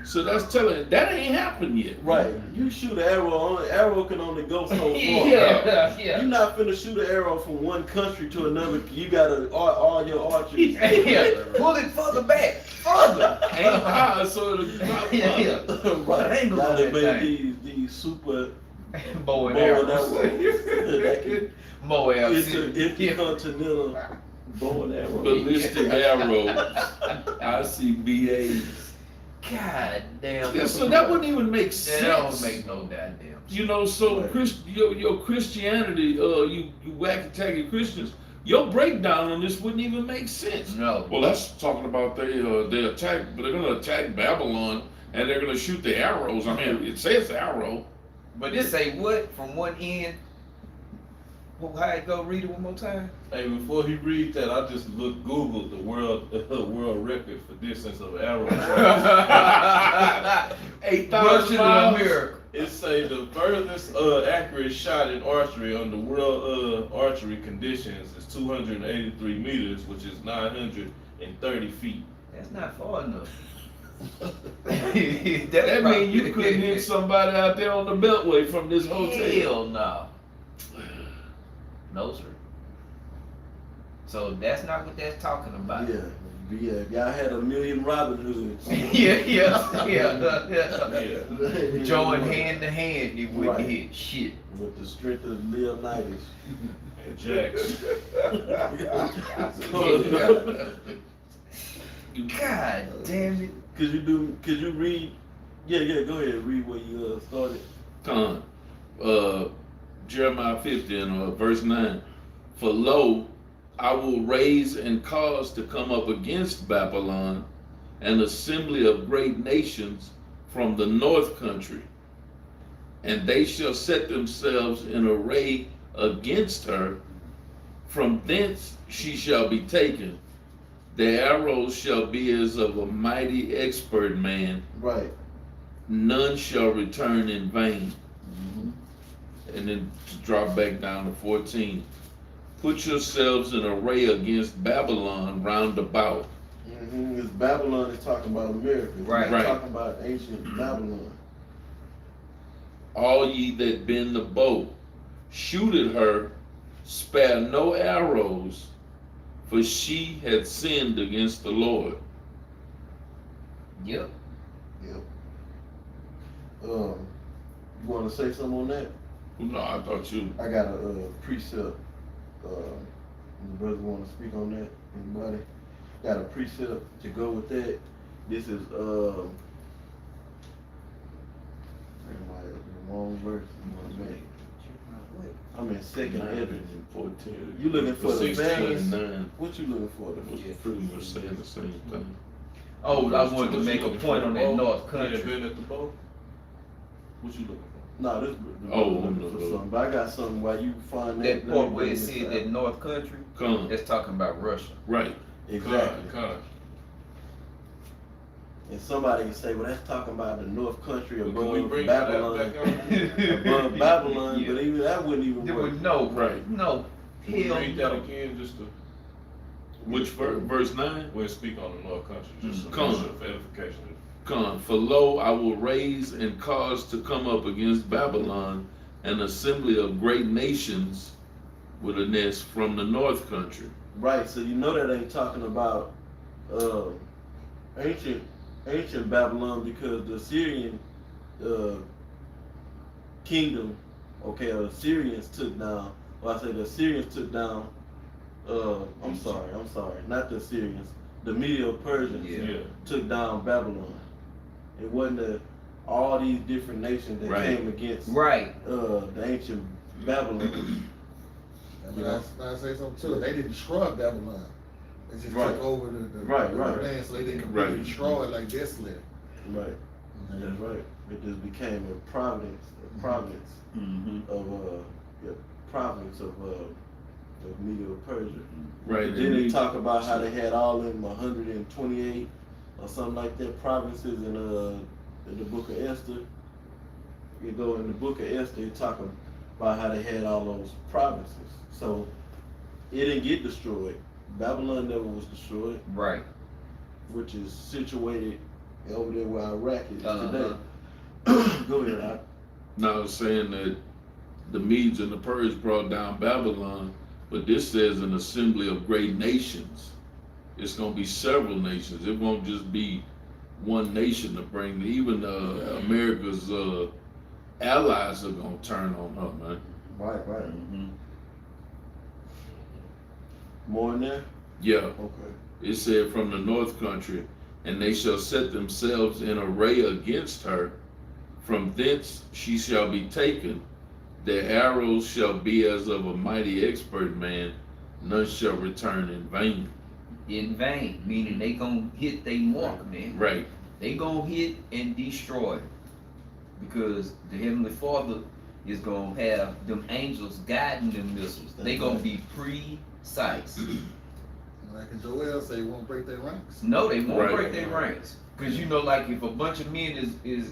So that's telling, that ain't happened yet. Right. You shoot an arrow can only go so far. Yeah, yeah. You're not finna shoot an arrow from one country to another. You gotta all your archery. Yeah. Pull it further back. Further. Ain't high, so it'll drop Yeah. Right. Angle on Gotta that make thing. these super Bow and bow and arrows. arrows. Moab City. Intercontinental bow and arrow. ballistic arrows. I see BAs. God damn. Yeah, so that wouldn't even make That don't sense. make no goddamn. You know, so Right. your Christianity, you wacky tacky Christians, your breakdown on this wouldn't even make sense. No. Well, that's talking about they attack, but they're gonna attack Babylon and they're gonna shoot the arrows. I mean, it says arrow. But this say what from one end? Well, how it go? Read it one more time. Hey, before he read that, I just Googled the world record for distance of arrow. 8,000 Russia to miles. America. It say the furthest accurate shot in archery under world archery conditions is 283 meters, which is 930 feet. That's not far enough. That means you couldn't hit somebody out there on the Beltway from this hotel. Hell no. No, sir. So that's not what that's talking about. Yeah. If y'all had a million Robin Hoods. yeah. Join hand to hand, you wouldn't Right. hit shit. With the strength of Leonidas. And Jax. God damn it. Could you read? Yeah, go ahead. Read where you started. Con, Jeremiah 50 and verse 9. For lo, I will raise and cause to come up against Babylon an assembly of great nations from the north country, and they shall set themselves in array against her. From thence she shall be taken. The arrows shall be as of a mighty expert man. Right. None shall return in vain. And then to drop back down to 14. Put yourselves in array against Babylon round about. Because Babylon is talking about America. Right. It's talking about ancient Babylon. All ye that bend the bow, shoot at her, spare no arrows, for she had sinned against the Lord. Yep. Yep. You want to say something on that? No, I thought you. I got a precept. The brother want to speak on that? Anybody? Got a precept to go with that. This is the wrong verse. I'm in second heaven. 14. You looking for the 16 balance? and 9. What you looking for? Was pretty much saying the same thing. Oh, I wanted to make a point on that North Yeah, Country. been at the boat. What you looking for? No, this Oh, looking no, for no. something. But I got something while you find that. That part where it said that North Country, Come, that's talking about Russia. right. Exactly. Con. And somebody can say, well, that's talking about the North Country Can we above bring that Babylon, back on? above Babylon, Yeah. but even that wouldn't even There work. was no, Right. no, Can we hell read that no. again, just to, Which verse 9? we'll speak on the North Country, just to Come. make sure for edification. Come, for lo, I will raise and cause to come up against Babylon an assembly of great nations with a nest from the North Country. Right, so you know that ain't talking about ancient Babylon, because the Assyrian kingdom, okay, the Assyrians took down, well, I say the Assyrians took down, I'm sorry, not the Assyrians, the Medo-Persians Yeah. took down Babylon. It wasn't all these different nations that Right. came against Right. the ancient Babylon. And I say something too, they didn't destroy Babylon. They just Right. took over the Right. land, so they didn't completely Right. destroy it like desolate. Right, that's right. It just became a province Mm-hmm. province of Medo-Persia. Right. Then and they he- talk about how they had all them 128 or something like that provinces in the book of Esther. You go in the book of Esther, you talk about how they had all those provinces. So it didn't get destroyed. Babylon never was destroyed, Right. which is situated over there where Iraq is Uh-huh. today. Go ahead, Ike. Now it's saying that the Medes and the Persians brought down Babylon, but this says an assembly of great nations. It's going to be several nations. It won't just be one nation to bring. Even America's allies are going to turn on her, man. Right. Mm-hmm. More in there? Yeah, Okay. it said from the North Country, and they shall set themselves in array against her. From thence she shall be taken. Their arrows shall be as of a mighty expert man. None shall return in vain. In vain, meaning they gonna hit their mark, man. Right. They gonna hit and destroy, because the Heavenly Father is gonna have them angels guiding them missiles. They gonna be precise. Like Joel say, you won't break their ranks. No, they won't Right. break their ranks. Cause you know, like if a bunch of men is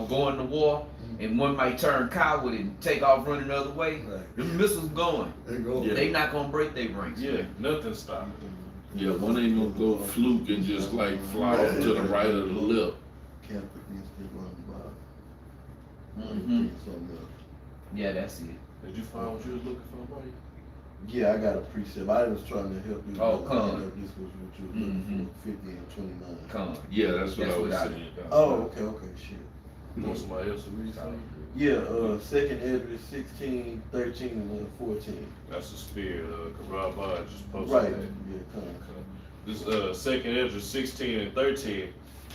going to war, and one might turn coward and take off running the other way, Right. the missiles going. They go. Yeah. They not gonna break their ranks. Yeah, nothing stopped. Yeah, one ain't gonna go fluke and just like fly off to the right of the left. Camp against people on the bottom. Mhm. Something else. Yeah, that's it. Did you find what you was looking for, buddy? Yeah, I got a precept. I was trying to help you. Oh, I come. didn't know if this was what you were looking for, 50 and 29. Come. Yeah, that's what That's I was what I saying. Oh, okay, shit. You want somebody else to read something? Yeah, 2nd Ezra 16, 13, and 14. That's the spirit, Karabah just posted Right. that. Yeah, come on. This 2nd Ezra 16 and 13,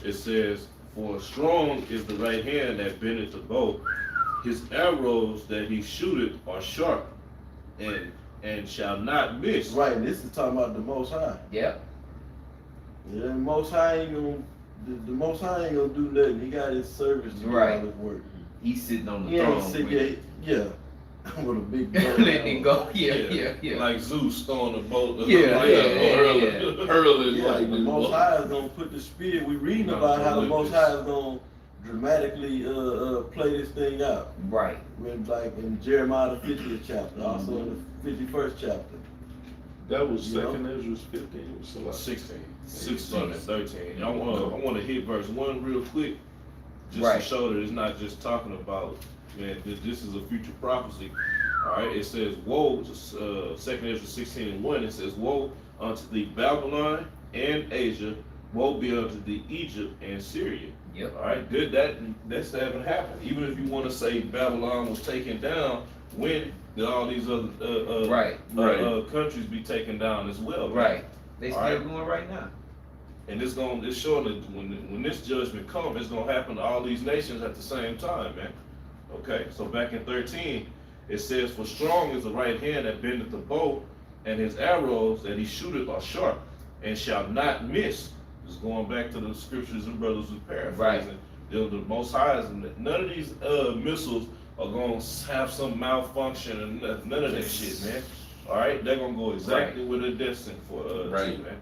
it says, "For strong is the right hand that bendeth the bow. His arrows that he shooteth are sharp, and shall not miss." Right, and this is talking about the Most High. Yep. Yeah, the Most High ain't gonna, the Most High ain't gonna do nothing. He got his service to do Right. all his work. He's sitting on the He ain't throne. sit with there, yeah, with a big bow. letting it go. Yeah. Like Zeus throwing the boat. Yeah, Hurling, hurling Yeah, the lightning Most bolts. High is gonna put the spirit. We reading Not about how the Olympus. Most High is gonna dramatically play this thing out. Right. When, like in Jeremiah the 50th chapter, also in the 51st chapter. That was You know? 2nd Ezra's 15. It was a lot. 16. 16. And 13. I want to hit verse 1 real quick, just Right. to show that it's not just talking about, man, this is a future prophecy. All right, it says, "Woe," 2nd Ezra 16 and 1, it says, "Woe unto thee, Babylon and Asia, woe be unto thee, Egypt and Syria." Yep. All right, good, that's haven't happened. Even if you want to say Babylon was taken down, when did all these other Right. countries be taken down as well? Right. They still Alright. going right now. And it's showing that when this judgment comes, it's gonna happen to all these nations at the same time, man. Okay, so back in 13, it says, "For strong is the right hand that bendeth the bow, and his arrows that he shooteth are sharp, and shall not miss." Just going back to the scriptures and brothers was paraphrasing. The Most High is, none of these missiles are gonna have some malfunction and none of that shit, man. All right, they're gonna go exactly where they're destined for, Right. to, man.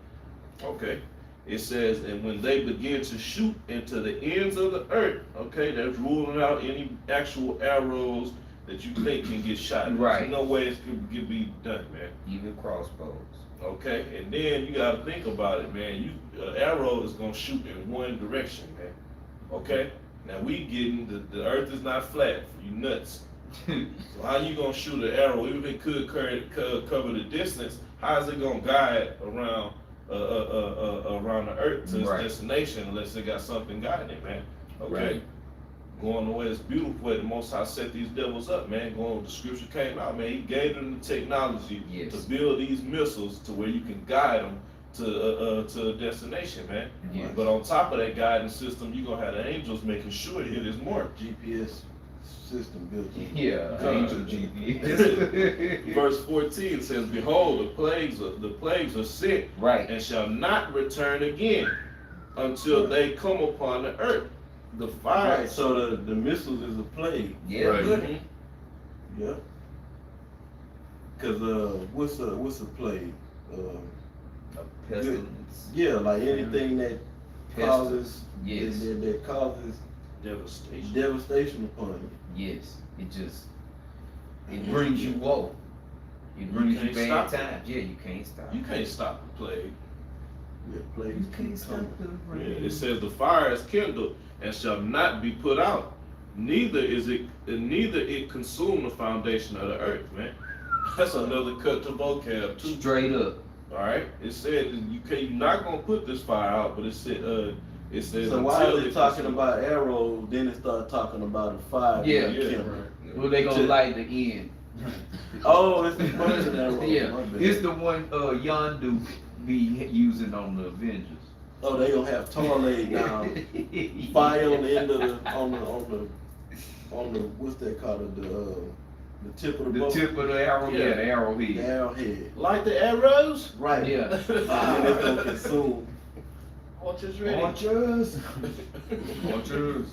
Okay. it says, and when they begin to shoot into the ends of the earth, okay, that's ruling out any actual arrows that you think can get shot. Right. There's no way it can be done, man. Even crossbows. Okay, and then you gotta think about it, man. Arrow is gonna shoot in one direction, man. Okay? Now we getting, the earth is not flat, you nuts. So how you gonna shoot an arrow, even if it could cover the distance, how is it gonna guide around around the earth to its destination unless it got something guiding it, man? Okay. Right. Going the way it's beautiful way the Most High set these devils up, man. Going, the scripture came out, man. He gave them the technology to build these missiles to where you can guide them to a destination, man. Yes. But on top of that guidance system, you gonna have the angels making sure it hit his mark. GPS system built in. Yeah, angel GPS. Verse 14 says, "Behold, the plagues are sent, Right. and shall not return again until they come upon the earth. The fire." Right, so the missiles is a plague. Yeah, Right. good. Yeah. Cause what's a plague? A pestilence. Yeah, like anything that causes Yes. that causes Devastation. devastation upon you. Yes. It brings you woe. It brings you can't bad stop it. times. Yeah, you can't stop. You can't stop the plague. Yeah, plagues You can't keep stop coming. the Yeah, rain. it says the fire is kindled and shall not be put out. Neither it consume the foundation of the earth, man. That's another cut to vocab too. Straight up. All right. It said you're not gonna put this fire out, but it said So why until is it talking about arrow, then it start talking about a fire? Yeah. Yeah. Kindle? Well, they gonna light the end. Oh, it's the burning arrow. Yeah, My bad. it's the one Yondu be using on the Avengers. Oh, they gonna have tar laid down, fire on the end of the on the what's that called, the tip of the The bow, tip of the arrow, Yeah. the the arrowhead. arrowhead. like the arrows. Right. Yeah. And then it's gonna consume. Archers ready. Archers. Archers.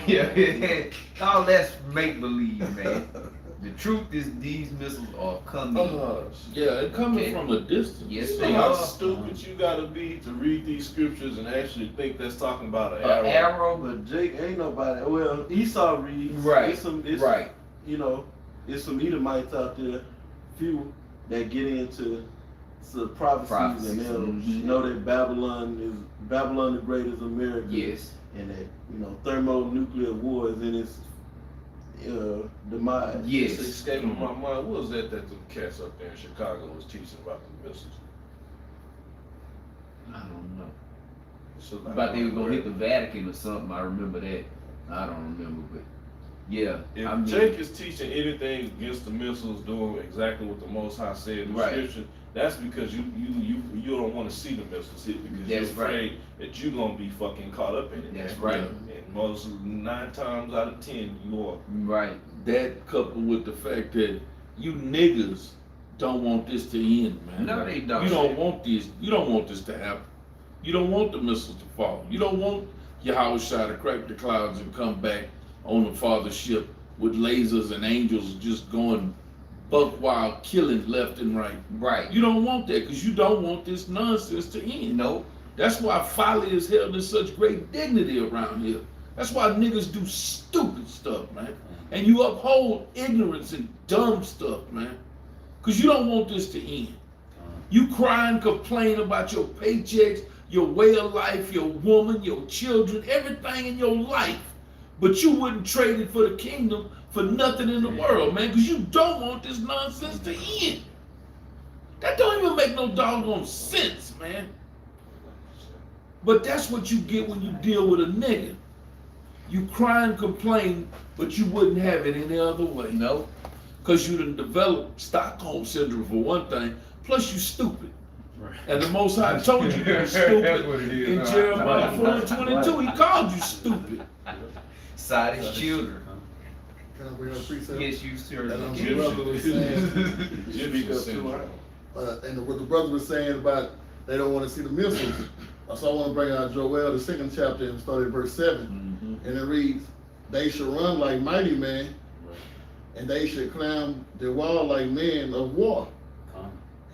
Yeah, all that's make believe, man. The truth is these missiles are coming. Yeah, it coming Okay. from a distance. Yes, You they know how are. stupid you gotta be to read these scriptures and actually think that's talking about an An arrow. arrow, But Jake ain't nobody. Well, Esau reads. right? It's Right. You know, it's some Edomites out there, few that get into some prophecies and they'll Mhm. know that Babylon the Great is America. Yes. And that thermonuclear war is in its demise. It's Yes. escaping my mind. What was that the cats up there in Chicago was teaching about the missiles? I don't know. So, like, But they were gonna hit the Vatican or something. I remember that. I don't remember, but yeah. If I mean, Jake is teaching anything against the missiles, doing exactly what the Most High said in the Right. scripture, that's because you don't want to see the missiles hit because That's you're right. afraid that you're gonna be fucking caught up in it. That's man. right. And most 9 times out of 10, you are. right. That coupled with the fact that you niggas don't want this to end, man. No, they don't. You don't want this. You don't want this to happen. You don't want the missiles to fall. You don't want Yahushua to crack the clouds and come back on the Father's ship with lasers and angels just going buck wild, killing left and right. Right. You don't want that because you don't want this nonsense to end. Nope. That's why folly is held in such great dignity around here. That's why niggas do stupid stuff, man. And you uphold ignorance and dumb stuff, man. Because you don't want this to end. You cry and complain about your paychecks, your way of life, your woman, your children, everything in your life. But you wouldn't trade it for the kingdom for nothing in the world, man. Because you don't want this nonsense to end. That don't even make no doggone sense, man. But that's what you get when you deal with a nigga. You cry and complain, but you wouldn't have it any other way. Nope. Because you done developed Stockholm Syndrome for one thing, plus you stupid. And the Most High told you you were stupid. That's what it is. In Jeremiah 4:22, he called you stupid. Side his children. Can I bring up a precept? Yes, you sir. And Jimmy. the brother was saying, Jimmy syndrome. and what the brother was saying about they don't want to see the missiles. So I want to bring out Joel, the 2nd chapter, and start at verse 7. And it reads, "They shall run like mighty men, and they shall climb the wall like men of war.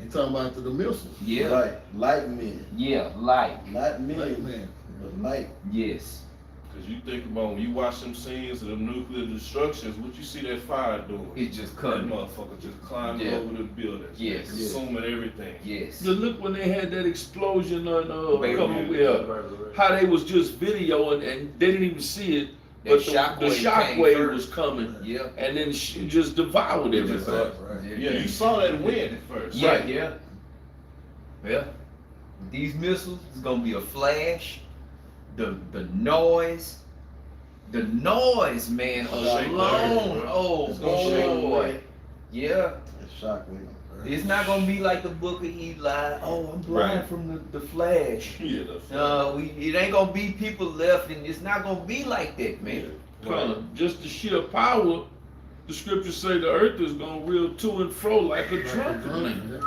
He talking about the missiles. Yeah. Right, light men, Yeah, light. not men, Like, man. but light. Yes. Cause you think about when you watch them scenes of the nuclear destructions, what you see that fire doing? It's just That cutting. motherfucker just climbing Yeah. over the buildings, Yes. consuming everything. Yes. Just look when they had that explosion on Baby. coming with how they was just videoing and they didn't even see it, That but the shockwave came shockwave first. was coming, Yeah. and then it just devoured everything. Right. Yeah, you saw that wind at first. Yeah, Right. yeah. Yeah. These missiles is gonna be a flash. The noise. The noise, man, Shake the alone. earth, Oh It's gonna shake the boy. earth. Yeah. That shockwave. It's not gonna be like the book of Eli. Oh, I'm blind Right. from the flash. Yeah, that's It ain't gonna be people left, and it's not gonna be like that, man. Just the sheer power, the scriptures say the earth is gonna reel to and fro like a drunken man.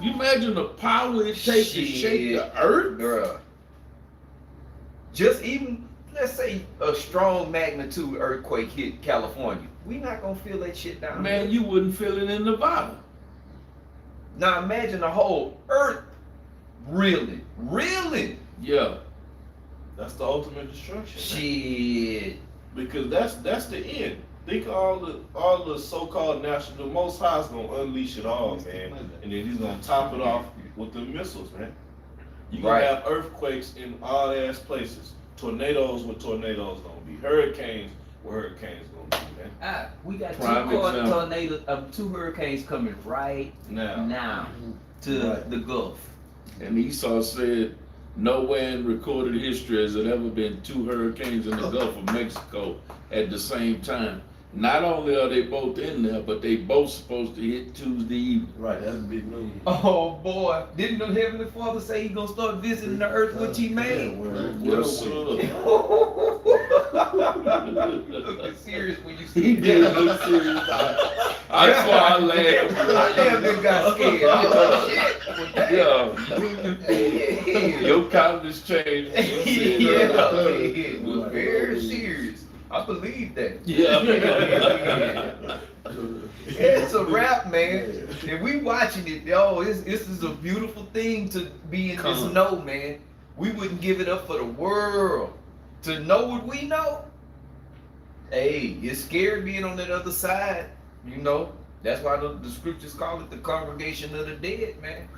You imagine the power it takes to shake the earth? Bruh. Just even, let's say, a strong magnitude earthquake hit California. We not gonna feel that shit down Man, there. you wouldn't feel it in Nevada. Now imagine the whole earth reeling. Yeah. That's the ultimate destruction. Shit. Because that's the end. Think of all the so-called national, the Most High is gonna unleash it all, man, and then he's gonna top it off with the missiles, man. You gonna Right. have earthquakes in all ass places, tornadoes where tornadoes gonna be, hurricanes where hurricanes gonna be, man. We got Prime example. tornadoes, two hurricanes coming right Now, now to Right. the Gulf. And Esau said, nowhere in recorded history has there ever been two hurricanes in the Gulf of Mexico at the same time. Not only are they both in there, but they both supposed to hit Tuesday evening. Right, that's big news. Oh boy, didn't the Heavenly Father say he gonna start visiting the earth which he made? Yes, sir. Look serious when you see He that. did look serious. That's why I laughed. I damn near got scared. Oh, shit. Yeah. Your countenance changed. when you said Yeah, that. it was very serious. I believe that. Yeah. It's a wrap, man. And we watching it, yo. This is a beautiful thing to be in this know, man. We wouldn't give it up for the world. To know what we know. Hey, it's scary being on that other side. You know, that's why the scriptures call it the congregation of the dead, man.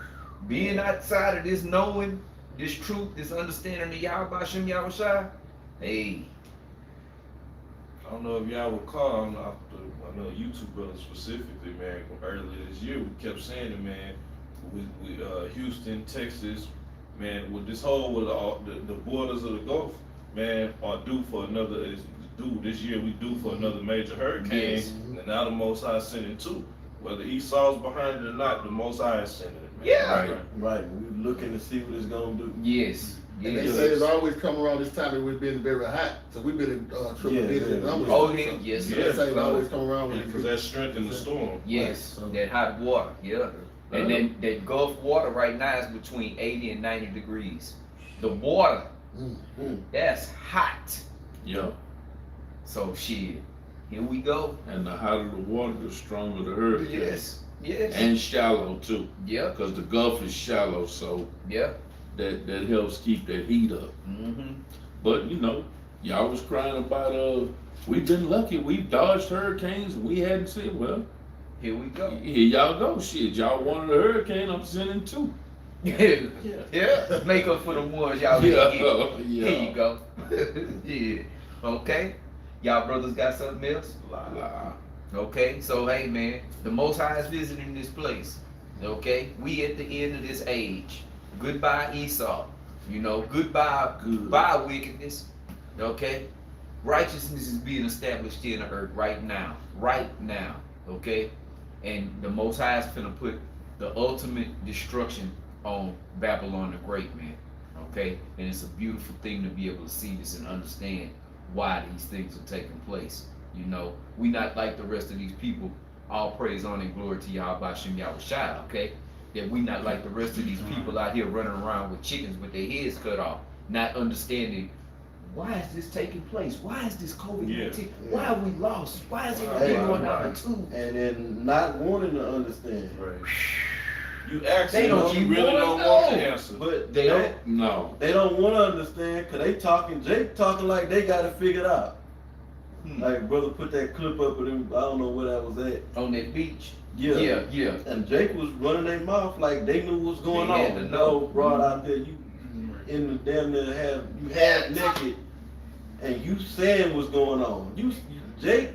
Being outside of this knowing, this truth, this understanding of Yahweh Shem Yahushua. Hey. I don't know if y'all recall, I know YouTube brothers specifically, man, earlier this year, we kept saying it, man, with Houston, Texas, man, with this whole, with all the borders of the Gulf, man, are due for another, this year we due for another major hurricane, Yes. and now the Most High is sending two. Whether Esau's behind it or not, the Most High is sending it, man. Yeah. Right. Right, we're looking to see what it's gonna do. Yes. And they Yes. say it's always come around this time that we've been very hot, so we've been in triple Yeah, digit yeah. numbers. Oh, yeah, yes. They say it always come around when Because that strengthened the storm. Yes, Right. that hot water, yeah. And then that Gulf water right now is between 80 and 90 degrees. The water, that's hot. Yeah. So shit, here we go. And the hotter the water, the stronger the hurricane. Yes, yes. And shallow too. Yeah, Because the Gulf is shallow, so yeah. that helps keep that heat up. Mm-hmm. But you know, y'all was crying about we've been lucky, we've dodged hurricanes and we hadn't seen, well, Here we go. here y'all go. Shit, y'all wanted a hurricane, I'm sending two. Yeah. Make up for the ones y'all didn't get. Yeah. Here you go. Yeah. Okay. Y'all brothers got something else? Nah. Okay, so hey man, the Most High is visiting this place. Okay, we at the end of this age. Goodbye Esau. You know, goodbye wickedness. Okay, righteousness is being established here on the earth right now. Right now. Okay, and the Most High is finna put the ultimate destruction on Babylon the Great, man. Okay, and it's a beautiful thing to be able to see this and understand why these things are taking place. You know, we not like the rest of these people. All praise, honor, and glory to Yahweh Shem Yahushua, okay? That we not like the rest of these people out here running around with chickens with their heads cut off, not understanding why is this taking place? Why is this COVID-19? Yeah. Why are we lost? Why is everything Right, going out right. of tune? And then not wanting to understand. Right. You ask They them, don't you even really wanna don't want the know. answer. But They don't. No. They don't want to understand because they talking. Jake talking like they got it figured out. Like brother put that clip up of him. I don't know where that was at. On that beach. Yeah. Yeah. And Jake was running their mouth like they knew what's going They had on. to You know. know, brought out there, you in the damn near you half naked, and you saying what's going on. Jake,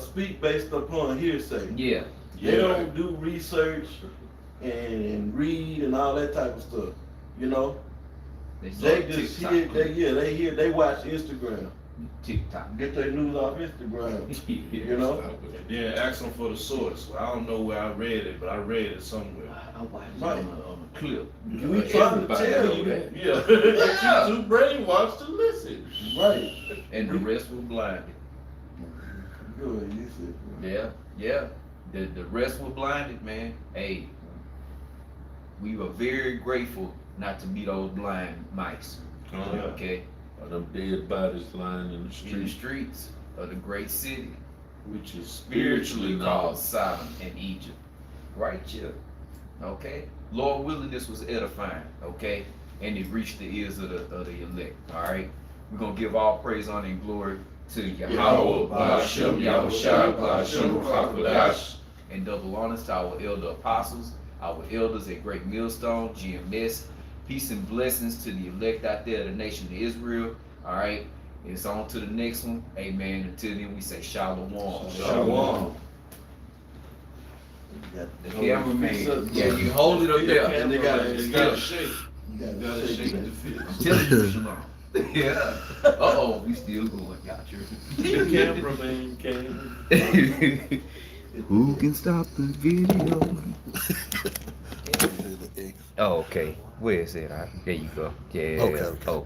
speak based upon hearsay. Yeah. They don't do research and read and all that type of stuff. You know, They saw Jake just TikTok. they watch Instagram. TikTok. Get their news off Instagram. You know? And then ask them for the source. Well, I don't know where I read it, but I read it somewhere. I watched Right. it on a clip. We trying to tell you. Yeah. Yeah. You too brainwashed to listen. Right. And the rest were blinded. Good, you said. Yeah. The rest were blinded, man. Hey, we were very grateful not to be those blind mice. Okay? Or them dead bodies lying in the In the street, streets of the great city, which is spiritually spiritually called called. Sodom and Egypt. Right here. Okay? Lord willing, this was edifying, okay? And it reached the ears of the elect. Alright? We're gonna give all praise, honor, and glory to Yahweh, Ba'ashem, Yahushua, Ba'ashem, Ruach and double honors to our elder apostles, our elders at Great Millstone, GMS. Peace and blessings to the elect out there, the nation of Israel. All right, it's on to the next one. Amen. Until then, we say shalom. Shalom. The cameraman, yeah, you hold it up there. And they got You gotta shake. You gotta shake the fit. I'm telling you, shalom. Yeah. Uh-oh, we still going. Got The cameraman came. Who can stop the video? Oh, okay. Where is it? There you go. Yeah. Okay. Oh.